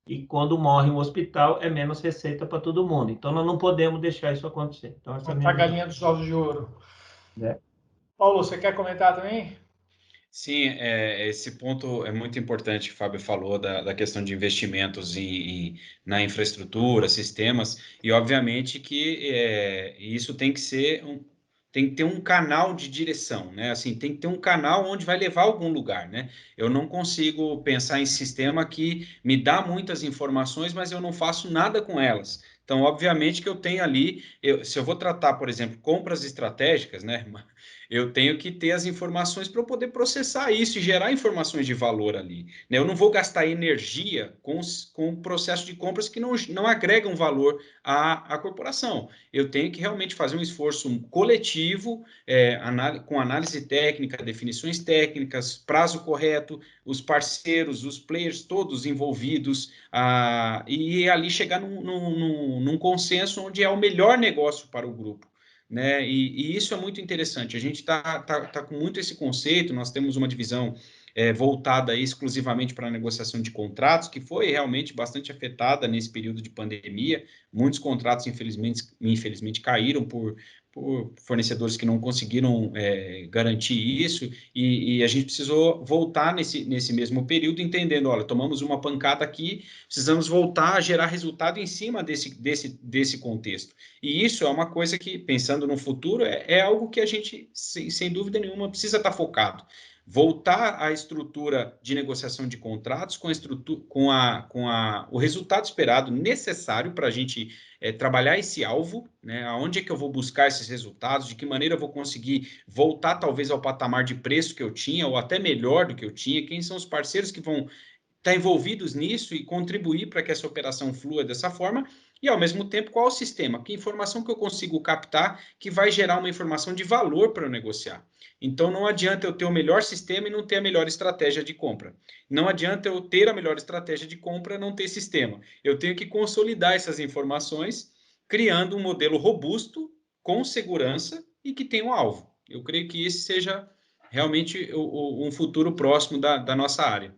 e quando morre um hospital é menos receita para todo mundo. Então, nós não podemos deixar isso acontecer. Então, essa é a minha galinha dos ovos de ouro. É. Paulo, você quer comentar também? Sim, esse ponto é muito importante que o Fábio falou da questão de investimentos na infraestrutura, sistemas, e obviamente que isso tem que ser tem que ter um canal de direção, né? Assim, tem que ter um canal onde vai levar a algum lugar, né? Eu não consigo pensar em sistema que me dá muitas informações, mas eu não faço nada com elas. Então, obviamente que eu tenho ali, se eu vou tratar, por exemplo, compras estratégicas, né? Eu tenho que ter as informações para eu poder processar isso e gerar informações de valor ali, né? Eu não vou gastar energia com o processo de compras que não agregam valor à corporação. Eu tenho que realmente fazer um esforço coletivo, com análise técnica, definições técnicas, prazo correto, os parceiros, os players todos envolvidos, e ali chegar num consenso onde é o melhor negócio para o grupo. Né? E isso é muito interessante. A gente tá com muito esse conceito. Nós temos uma divisão voltada exclusivamente para a negociação de contratos, que foi realmente bastante afetada nesse período de pandemia. Muitos contratos, infelizmente caíram por fornecedores que não conseguiram garantir isso, e a gente precisou voltar nesse mesmo período, entendendo, olha, tomamos uma pancada aqui, precisamos voltar a gerar resultado em cima desse contexto. E isso é uma coisa que, pensando no futuro, é algo que a gente, sem dúvida nenhuma, precisa estar focado. Voltar à estrutura de negociação de contratos com o resultado esperado necessário para a gente trabalhar esse alvo, né? Aonde é que eu vou buscar esses resultados, de que maneira eu vou conseguir voltar talvez ao patamar de preço que eu tinha, ou até melhor do que eu tinha, quem são os parceiros que vão estar envolvidos nisso e contribuir para que essa operação flua dessa forma, e ao mesmo tempo qual o sistema, que informação que eu consigo captar que vai gerar uma informação de valor para eu negociar. Então não adianta eu ter o melhor sistema e não ter a melhor estratégia de compra. Não adianta eu ter a melhor estratégia de compra e não ter sistema. Eu tenho que consolidar essas informações, criando um modelo robusto, com segurança e que tenha um alvo. Eu creio que esse seja realmente um futuro próximo da nossa área.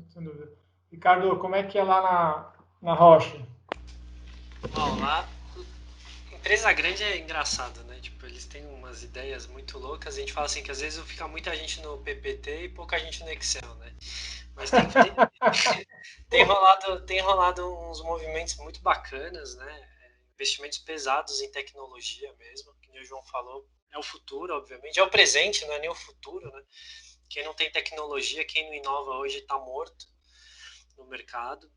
Sem dúvida. Ricardo, como é que é lá na Roche? Bom, lá, empresa grande é engraçado, né? Tipo, eles têm umas ideias muito loucas. A gente fala assim que às vezes fica muita gente no PPT e pouca gente no Excel, né? Mas tem rolado uns movimentos muito bacanas, né? Investimentos pesados em tecnologia mesmo, que o João falou. É o futuro, obviamente. É o presente, não é nem o futuro, né? Quem não tem tecnologia, quem não inova hoje está morto no mercado.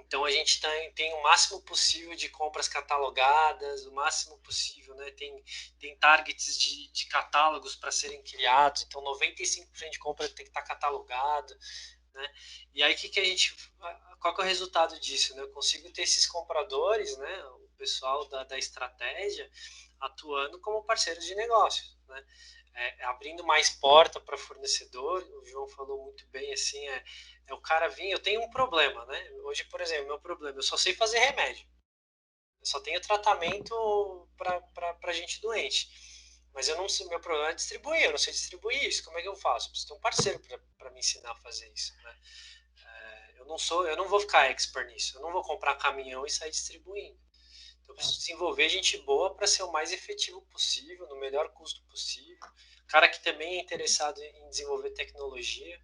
Então a gente tem o máximo possível de compras catalogadas, o máximo possível, né? Tem targets de catálogos para serem criados, então 95% de compra tem que estar catalogado, né? E aí qual que é o resultado disso, né? Eu consigo ter esses compradores, né? O pessoal da estratégia atuando como parceiros de negócios, né? Abrindo mais porta para fornecedor. O João falou muito bem assim, é o cara vir. Eu tenho um problema, né? Hoje, por exemplo, meu problema, eu só sei fazer remédio. Eu só tenho tratamento para gente doente. Mas eu não sei, meu problema é distribuir, eu não sei distribuir isso. Como é que eu faço? Eu preciso ter um parceiro para me ensinar a fazer isso, né? Eu não vou ficar expert nisso. Eu não vou comprar caminhão e sair distribuindo. Então, eu preciso desenvolver gente boa para ser o mais efetivo possível, no melhor custo possível. Cara que também é interessado em desenvolver tecnologia.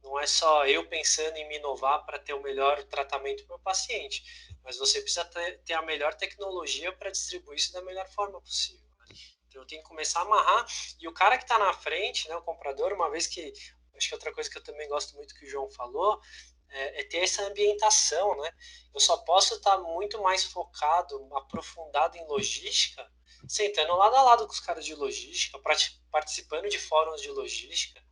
Não é só eu pensando em me inovar para ter o melhor tratamento para o paciente, mas você precisa ter a melhor tecnologia para distribuir isso da melhor forma possível. Então eu tenho que começar a amarrar. E o cara que está na frente, né, o comprador, uma vez que. Acho que outra coisa que eu também gosto muito que o João falou é ter essa ambientação, né? Eu só posso estar muito mais focado, aprofundado em logística, sentando lado a lado com os caras de logística, participando de fóruns de logística.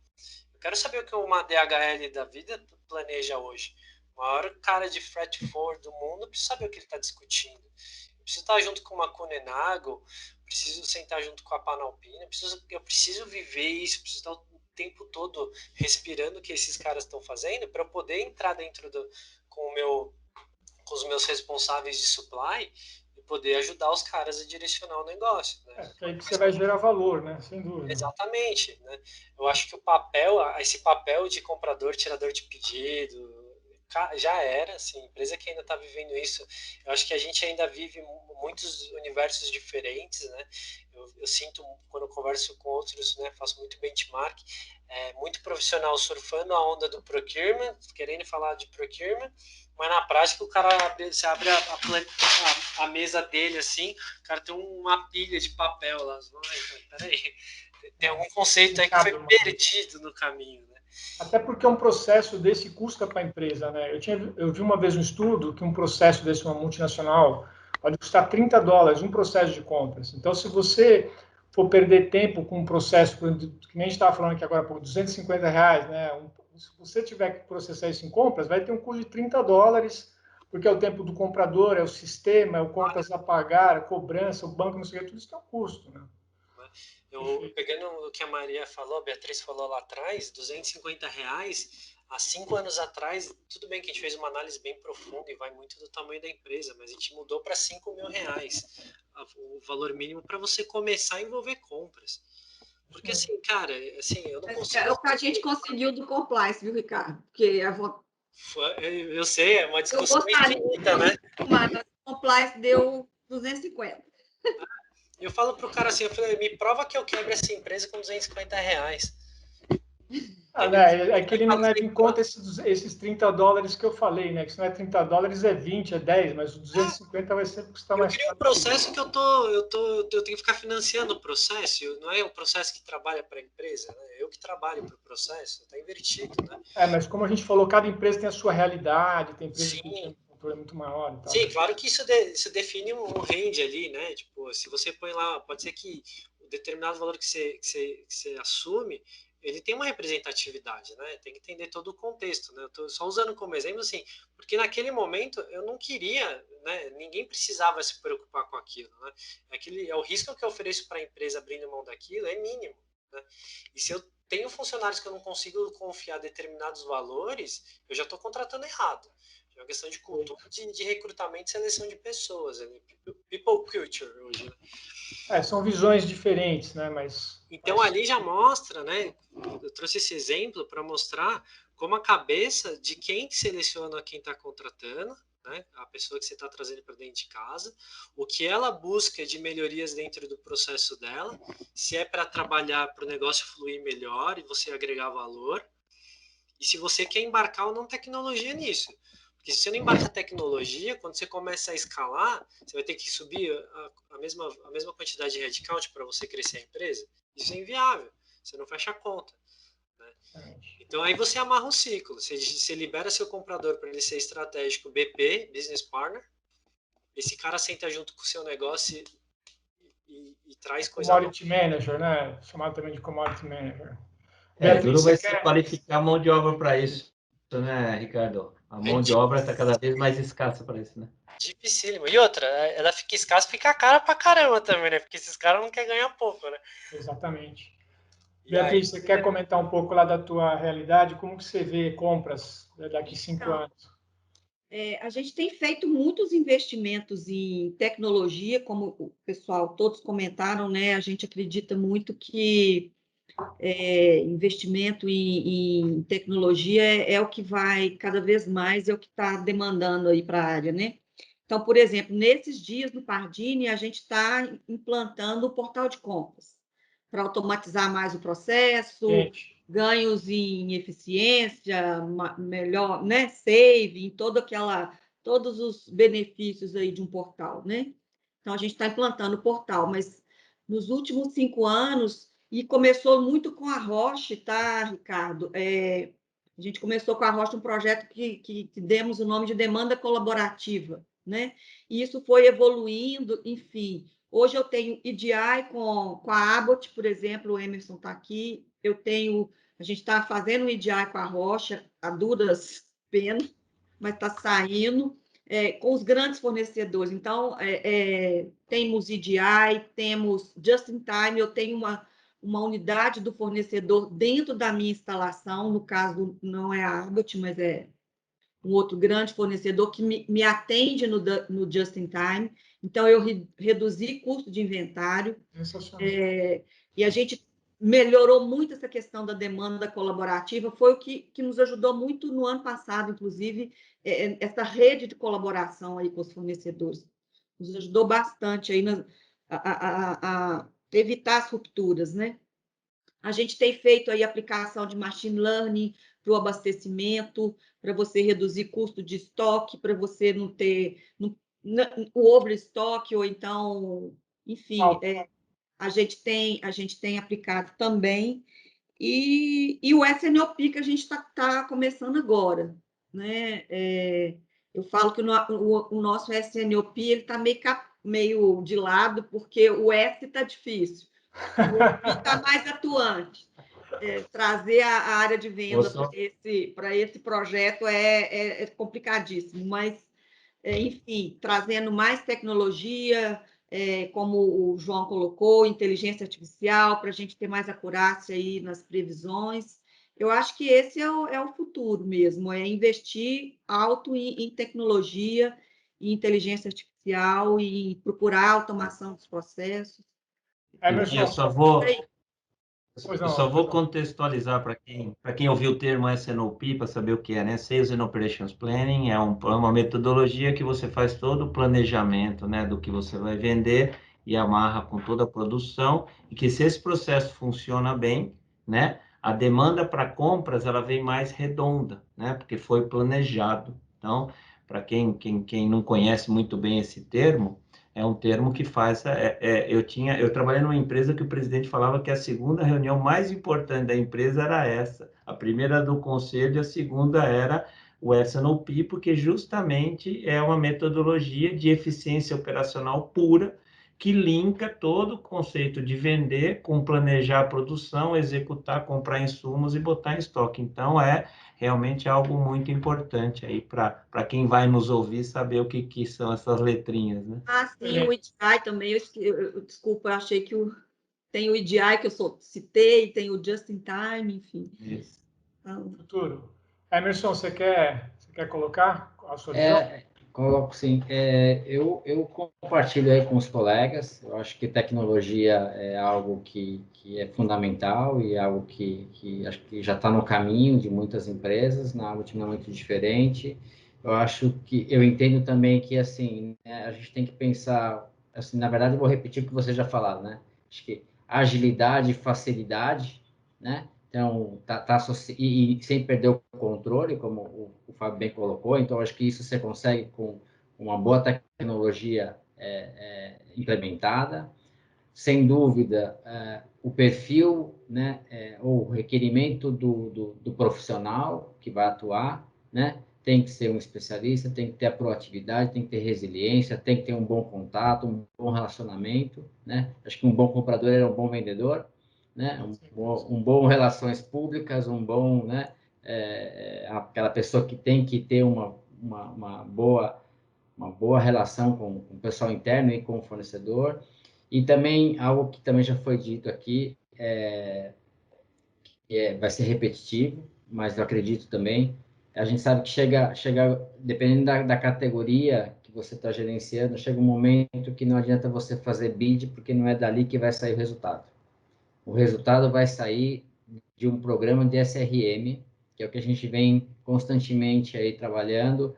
Eu quero saber o que uma DHL da vida planeja hoje. O maior cara de freight forward do mundo, eu preciso saber o que ele está discutindo. Eu preciso estar junto com uma Kuehne+Nagel, preciso sentar junto com a Panalpina, eu preciso viver isso, preciso estar o tempo todo respirando o que esses caras estão fazendo para eu poder entrar dentro com os meus responsáveis de supply e poder ajudar os caras a direcionar o negócio. Né? Que aí que você vai gerar valor, né? Sem dúvida. Exatamente. Né? Eu acho que esse papel de comprador, tirador de pedido, já era, assim, empresa que ainda está vivendo isso, eu acho que a gente ainda vive muitos universos diferentes, né? Eu sinto, quando eu converso com outros, né, faço muito benchmark, muito profissional surfando a onda do procurement, querendo falar de procurement, mas na prática o cara você abre a mesa dele assim, o cara tem uma pilha de papel lá, peraí, tem algum conceito aí que foi perdido no caminho, né? Até porque um processo desse custa para a empresa, né? Eu vi uma vez um estudo que um processo desse, uma multinacional, pode custar $30, um processo de compras. Então, se você for perder tempo com um processo, que nem a gente estava falando aqui agora, por R$250, né? Se você tiver que processar isso em compras, vai ter um custo de $30, porque é o tempo do comprador, é o sistema, é o contas a pagar, a cobrança, o banco, não sei o que, tudo isso tem um custo, né? Pegando o que a Maria falou, a Beatriz falou lá atrás, R$250, há 5 anos atrás, tudo bem que a gente fez uma análise bem profunda e vai muito do tamanho da empresa, mas a gente mudou para R$5.000 o valor mínimo para você começar a envolver compras. Porque assim, cara, assim, eu não consigo... É o que a gente conseguiu do compliance, viu, Ricardo? Porque eu sei, é uma discussão infinita, né? Mas a compliance deu 250. Eu falo pro cara assim, eu falei, me prova que eu quebro essa empresa com R$250. Né? É que ele não leva em conta esses $30 que eu falei, né? Que se não é $30, é 20, é 10, mas o 250 vai sempre custar mais caro. Eu crio um processo que eu tenho que ficar financiando o processo, não é o processo que trabalha para a empresa, né? Eu que trabalho para o processo, está invertido, né? Mas como a gente falou, cada empresa tem a sua realidade, tem empresas que têm um controle muito maior e tal. Sim, claro que isso define um range ali, né? Tipo, se você põe lá, pode ser que o determinado valor que você assume, ele tem uma representatividade, né? Tem que entender todo o contexto, né? Eu tô só usando como exemplo, assim, porque naquele momento eu não queria, né? Ninguém precisava se preocupar com aquilo, né? O risco que eu ofereço para a empresa abrindo mão daquilo é mínimo, né? E se eu tenho funcionários que eu não consigo confiar determinados valores, eu já estou contratando errado. É uma questão de cultura, de recrutamento e seleção de pessoas. Né? People culture hoje. Né? São visões diferentes, né? Então ali já mostra, né? Eu trouxe esse exemplo para mostrar como a cabeça de quem seleciona quem está contratando, né? A pessoa que você está trazendo para dentro de casa, o que ela busca de melhorias dentro do processo dela, se é para trabalhar para o negócio fluir melhor e você agregar valor, e se você quer embarcar ou não tecnologia nisso. Porque se você não embarca tecnologia, quando você começa a escalar, você vai ter que subir a mesma quantidade de headcount para você crescer a empresa. Isso é inviável, você não fecha a conta. Né? Então aí você amarra um ciclo, você libera seu comprador para ele ser estratégico BP, Business Partner, esse cara senta junto com o seu negócio e traz coisa Commodity Manager, né? Chamado também de Commodity Manager. Duro vai ser qualificar a mão de obra para isso, né, Ricardo? A mão de obra está cada vez mais escassa para isso, né? Dificílimo. E outra, ela fica escassa, fica cara pra caramba também, né? Porque esses caras não querem ganhar pouco, né? Exatamente. E Beatriz, aí, você quer comentar um pouco lá da tua realidade? Como que você vê compras daqui 5 anos? A gente tem feito muitos investimentos em tecnologia, como o pessoal, todos comentaram, né? A gente acredita muito que investimento em tecnologia é o que vai cada vez mais, é o que está demandando aí para a área, né? Então, por exemplo, nesses dias no Pardini, a gente está implantando o portal de compras para automatizar mais o processo, ganhos em eficiência, melhor, né? Save, todos os benefícios aí de um portal, né? Então, a gente está implantando o portal, mas nos últimos 5 anos, e começou muito com a Roche, tá, Ricardo? A gente começou com a Roche um projeto que demos o nome de demanda colaborativa, né? E isso foi evoluindo, enfim. Hoje eu tenho EDI com a Abbott, por exemplo, o Emerson está aqui. A gente está fazendo um EDI com a Roche, a duras penas, mas está saindo. Com os grandes fornecedores. Então, temos EDI, temos Just in Time, eu tenho uma unidade do fornecedor dentro da minha instalação, no caso não é a Abbott, mas é um outro grande fornecedor que me atende no Just in Time. Então, eu reduzi custo de inventário. E a gente melhorou muito essa questão da demanda colaborativa, foi o que nos ajudou muito no ano passado, inclusive, essa rede de colaboração aí com os fornecedores. Nos ajudou bastante aí a evitar as rupturas, né? A gente tem feito aí aplicação de machine learning para o abastecimento, para você reduzir custo de estoque, para você não ter o overstock, ou então, enfim, a gente tem aplicado também, e o SNOP que a gente está começando agora, né? Eu falo que o nosso SNOP está meio de lado, porque o S está difícil, o OP está mais atuante. Trazer a área de venda para esse projeto é complicadíssimo, mas, enfim, trazendo mais tecnologia, como o João colocou, inteligência artificial, para a gente ter mais acurácia aí nas previsões. Eu acho que esse é o futuro mesmo, é investir alto em tecnologia, em inteligência artificial e procurar automação dos processos. Eu só vou contextualizar para quem ouviu o termo SNOP, para saber o que é, né? Sales and Operations Planning é uma metodologia que você faz todo o planejamento, né, do que você vai vender e amarra com toda a produção, e que se esse processo funciona bem, né, a demanda para compras ela vem mais redonda, né, porque foi planejado. Então, para quem não conhece muito bem esse termo, é um termo que faz. Eu trabalhei numa empresa que o presidente falava que a segunda reunião mais importante da empresa era essa. A primeira do conselho, a segunda era o SNOP, porque justamente é uma metodologia de eficiência operacional pura que linka todo o conceito de vender com planejar a produção, executar, comprar insumos e botar em estoque. Então, realmente algo muito importante aí para quem vai nos ouvir saber o que são essas letrinhas, né? Sim, o EDI também, desculpa, eu achei que tem o EDI que eu citei, tem o Just in Time, enfim. Isso. Futuro. Emerson, você quer colocar a sua visão? Coloco sim. Eu compartilho aí com os colegas. Eu acho que tecnologia é algo que é fundamental e algo que acho que já está no caminho de muitas empresas. Na Abbott não é muito diferente. eu acho que eu entendo também que assim, né, a gente tem que pensar, assim, na verdade eu vou repetir o que você já falaram, né? Acho que agilidade e facilidade, né? Então, e sem perder o controle, como o Fábio bem colocou. Então, acho que isso você consegue com uma boa tecnologia implementada. Sem dúvida, o perfil, né, ou o requerimento do profissional que vai atuar, né, tem que ser um especialista, tem que ter a proatividade, tem que ter resiliência, tem que ter um bom contato, um bom relacionamento, né? Acho que um bom comprador é um bom vendedor, né? Um bom relações públicas, um bom, né, aquela pessoa que tem que ter uma boa relação com o pessoal interno e com o fornecedor. E também, algo que também já foi dito aqui, vai ser repetitivo, mas eu acredito também, a gente sabe que dependendo da categoria que você está gerenciando, chega um momento que não adianta você fazer bid, porque não é dali que vai sair o resultado. O resultado vai sair de um programa de SRM, que é o que a gente vem constantemente aí trabalhando,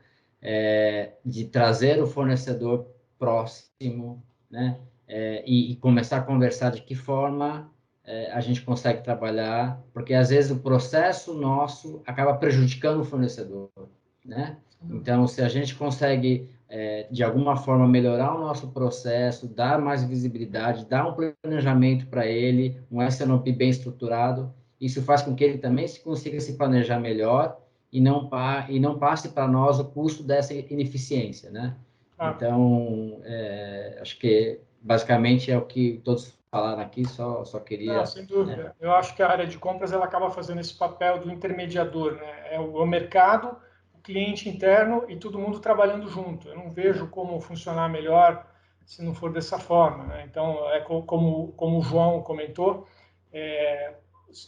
de trazer o fornecedor próximo, né? E começar a conversar de que forma a gente consegue trabalhar, porque às vezes o processo nosso acaba prejudicando o fornecedor, né? Então, se a gente consegue, de alguma forma, melhorar o nosso processo, dar mais visibilidade, dar um planejamento para ele, um S&OP bem estruturado, isso faz com que ele também consiga se planejar melhor e não passe para nós o custo dessa ineficiência, né? Então, acho que basicamente é o que todos falaram aqui, só queria... Não, sem dúvida. né? Eu acho que a área de compras ela acaba fazendo esse papel do intermediador, né? É o mercado, o cliente interno e todo mundo trabalhando junto. Eu não vejo como funcionar melhor se não for dessa forma, né? Então, como o João comentou,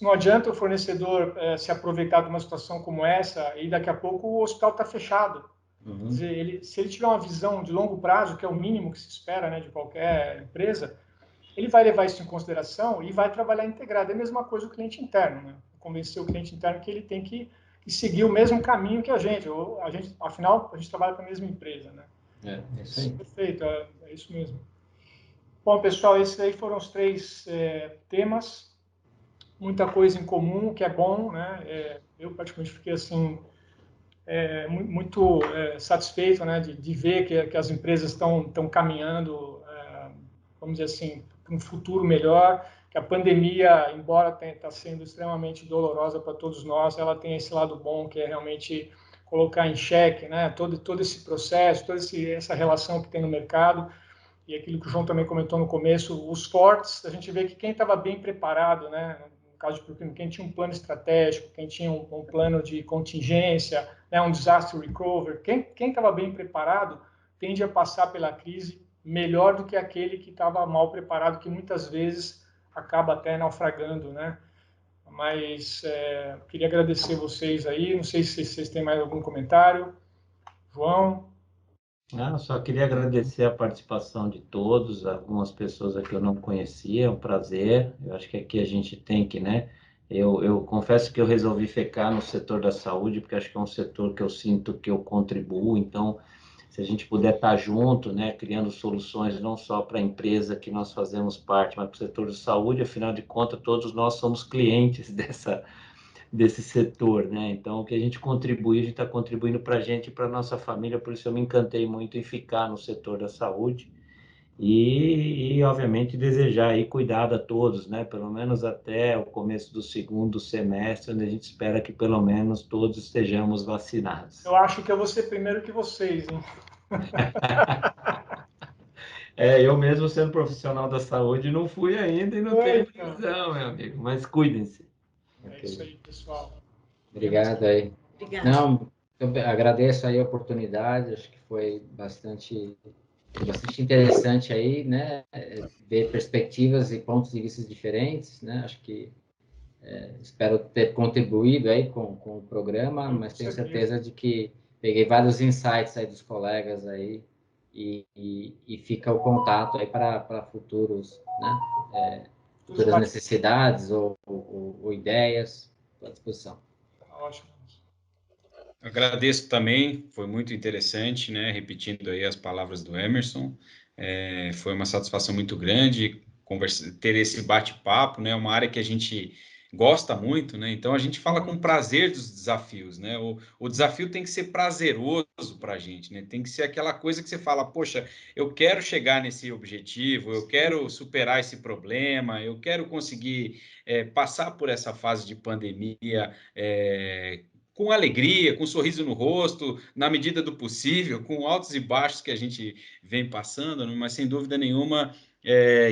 não adianta o fornecedor se aproveitar de uma situação como essa e daqui a pouco o hospital está fechado. Quer dizer, se ele tiver uma visão de longo prazo, que é o mínimo que se espera, né, de qualquer empresa, ele vai levar isso em consideração e vai trabalhar integrado. É a mesma coisa o cliente interno, né? Convencer o cliente interno que ele tem que seguir o mesmo caminho que a gente. Afinal, a gente trabalha com a mesma empresa, né? É isso aí. Perfeito, é isso mesmo. Bom, pessoal, esses aí foram os 3 temas. Muita coisa em comum, que é bom, né? Eu, particularmente, fiquei assim... muito satisfeito, né, de ver que as empresas estão caminhando, vamos dizer assim, para um futuro melhor, que a pandemia, embora está sendo extremamente dolorosa para todos nós, ela tem esse lado bom, que é realmente colocar em xeque, né, todo esse processo, toda essa relação que tem no mercado, e aquilo que o João também comentou no começo, os fortes, a gente vê que quem estava bem preparado, né, no caso de Procurement, quem tinha um plano estratégico, quem tinha um plano de contingência, né, um disaster recovery, quem estava bem preparado tende a passar pela crise melhor do que aquele que estava mal preparado, que muitas vezes acaba até naufragando, né? Mas queria agradecer vocês aí, não sei se vocês têm mais algum comentário. João? Só queria agradecer a participação de todos, algumas pessoas aqui eu não conhecia, é um prazer. Eu acho que aqui a gente tem que, né? Eu confesso que eu resolvi ficar no setor da saúde, porque acho que é um setor que eu sinto que eu contribuo. Então, se a gente puder estar junto, né, criando soluções não só para a empresa que nós fazemos parte, mas para o setor de saúde, afinal de contas, todos nós somos clientes desse setor, né? Então, o que a gente contribui, a gente está contribuindo para a gente e para a nossa família, por isso eu me encantei muito em ficar no setor da saúde obviamente, desejar aí cuidado a todos, né? Pelo menos até o começo do segundo semestre, onde a gente espera que pelo menos todos estejamos vacinados. Eu acho que eu vou ser primeiro que vocês, hein? Eu mesmo sendo profissional da saúde não fui ainda e não tenho previsão, meu amigo, mas cuidem-se. É isso aí, pessoal. Obrigado aí. Obrigada. Não, eu agradeço aí a oportunidade, acho que foi bastante interessante aí, né, ver perspectivas e pontos de vista diferentes, né, acho que espero ter contribuído aí com o programa, mas tenho certeza de que peguei vários insights aí dos colegas aí e fica o contato aí para futuros, né, futuras necessidades ou ideias à disposição. Ótimo. Agradeço também, foi muito interessante, né? Repetindo aí as palavras do Emerson, foi uma satisfação muito grande ter esse bate-papo, né? Uma área que a gente gosta muito, né? Então a gente fala com prazer dos desafios, né? O desafio tem que ser prazeroso para a gente, né? Tem que ser aquela coisa que você fala, poxa, eu quero chegar nesse objetivo, eu quero superar esse problema, eu quero conseguir passar por essa fase de pandemia. Com alegria, com um sorriso no rosto, na medida do possível, com altos e baixos que a gente vem passando, mas sem dúvida nenhuma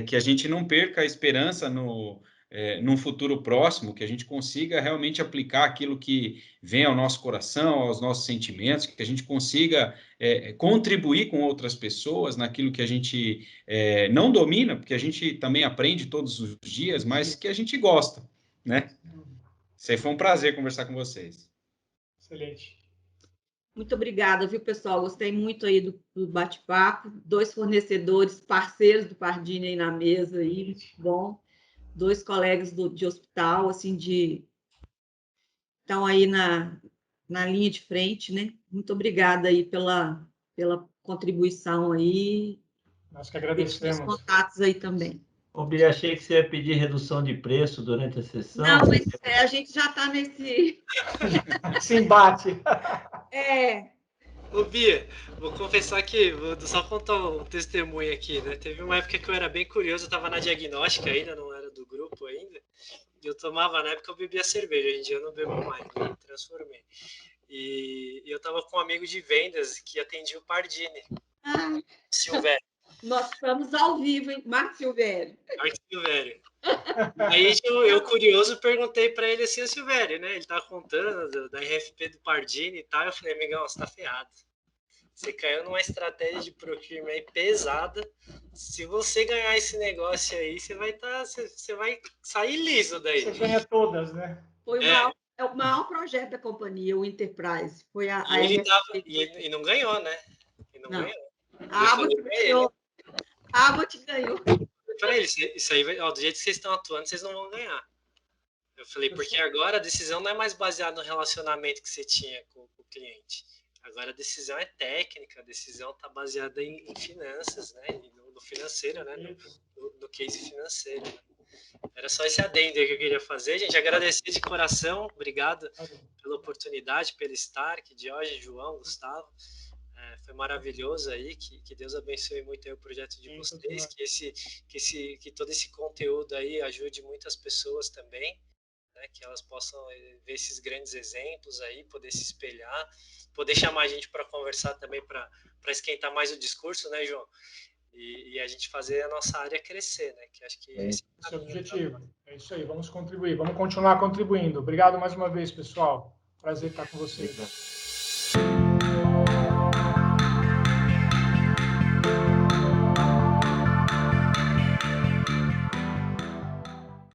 que a gente não perca a esperança num futuro próximo, que a gente consiga realmente aplicar aquilo que vem ao nosso coração, aos nossos sentimentos, que a gente consiga contribuir com outras pessoas naquilo que a gente não domina, porque a gente também aprende todos os dias, mas que a gente gosta, né? Isso aí foi um prazer conversar com vocês. Excelente. Muito obrigada, viu, pessoal? Gostei muito aí do bate-papo. 2 fornecedores, parceiros do Pardini aí na mesa, aí, muito bom. 2 colegas de hospital, assim, estão aí na linha de frente, né? Muito obrigada aí pela contribuição aí. Nós que E os agradecemos. contatos aí também. Obi, achei que você ia pedir redução de preço durante a sessão. Não, mas a gente já está nesse... Esse embate. Ô, Bia, vou confessar que, vou só contar um testemunho aqui, né? Teve uma época que eu era bem curioso, eu tava na diagnóstica ainda, não era do grupo ainda, e eu tomava, na época eu bebia cerveja, hoje em dia eu não bebo mais, me transformei. E eu tava com um amigo de vendas que atendia o Pardini, Silvério. Nós estamos ao vivo, hein? Marco Silvério. Marco Silvério. Aí eu curioso, perguntei para ele assim, o Silvério, né? Ele tava contando da RFP do Pardini e tal. Eu falei, amigão, você tá ferrado. Você caiu numa estratégia de procurement aí pesada. Se você ganhar esse negócio aí, você vai sair liso daí. Você ganha todas, né? Foi o maior projeto da companhia, o Enterprise. Foi a e não ganhou, né? E não ganhou. A Abbott ganhou. A Abbott ganhou. Para ele, isso aí, ó, do jeito que vocês estão atuando, vocês não vão ganhar. Eu falei, porque agora a decisão não é mais baseada no relacionamento que você tinha com o cliente. Agora a decisão é técnica, a decisão está baseada em finanças, né? No financeiro, né? No case financeiro. Né? Era só esse adendo que eu queria fazer, gente. Agradecer de coração, obrigado pela oportunidade, pelo Stark, Jorge, João, Gustavo. Foi maravilhoso aí, que Deus abençoe muito aí o projeto de vocês, que todo esse conteúdo aí ajude muitas pessoas também, né, que elas possam ver esses grandes exemplos aí, poder se espelhar, poder chamar a gente para conversar também, para esquentar mais o discurso, né, João? E a gente fazer a nossa área crescer, né? Que acho que esse é o objetivo. É isso aí, vamos contribuir, vamos continuar contribuindo. Obrigado mais uma vez, pessoal. Prazer estar com vocês.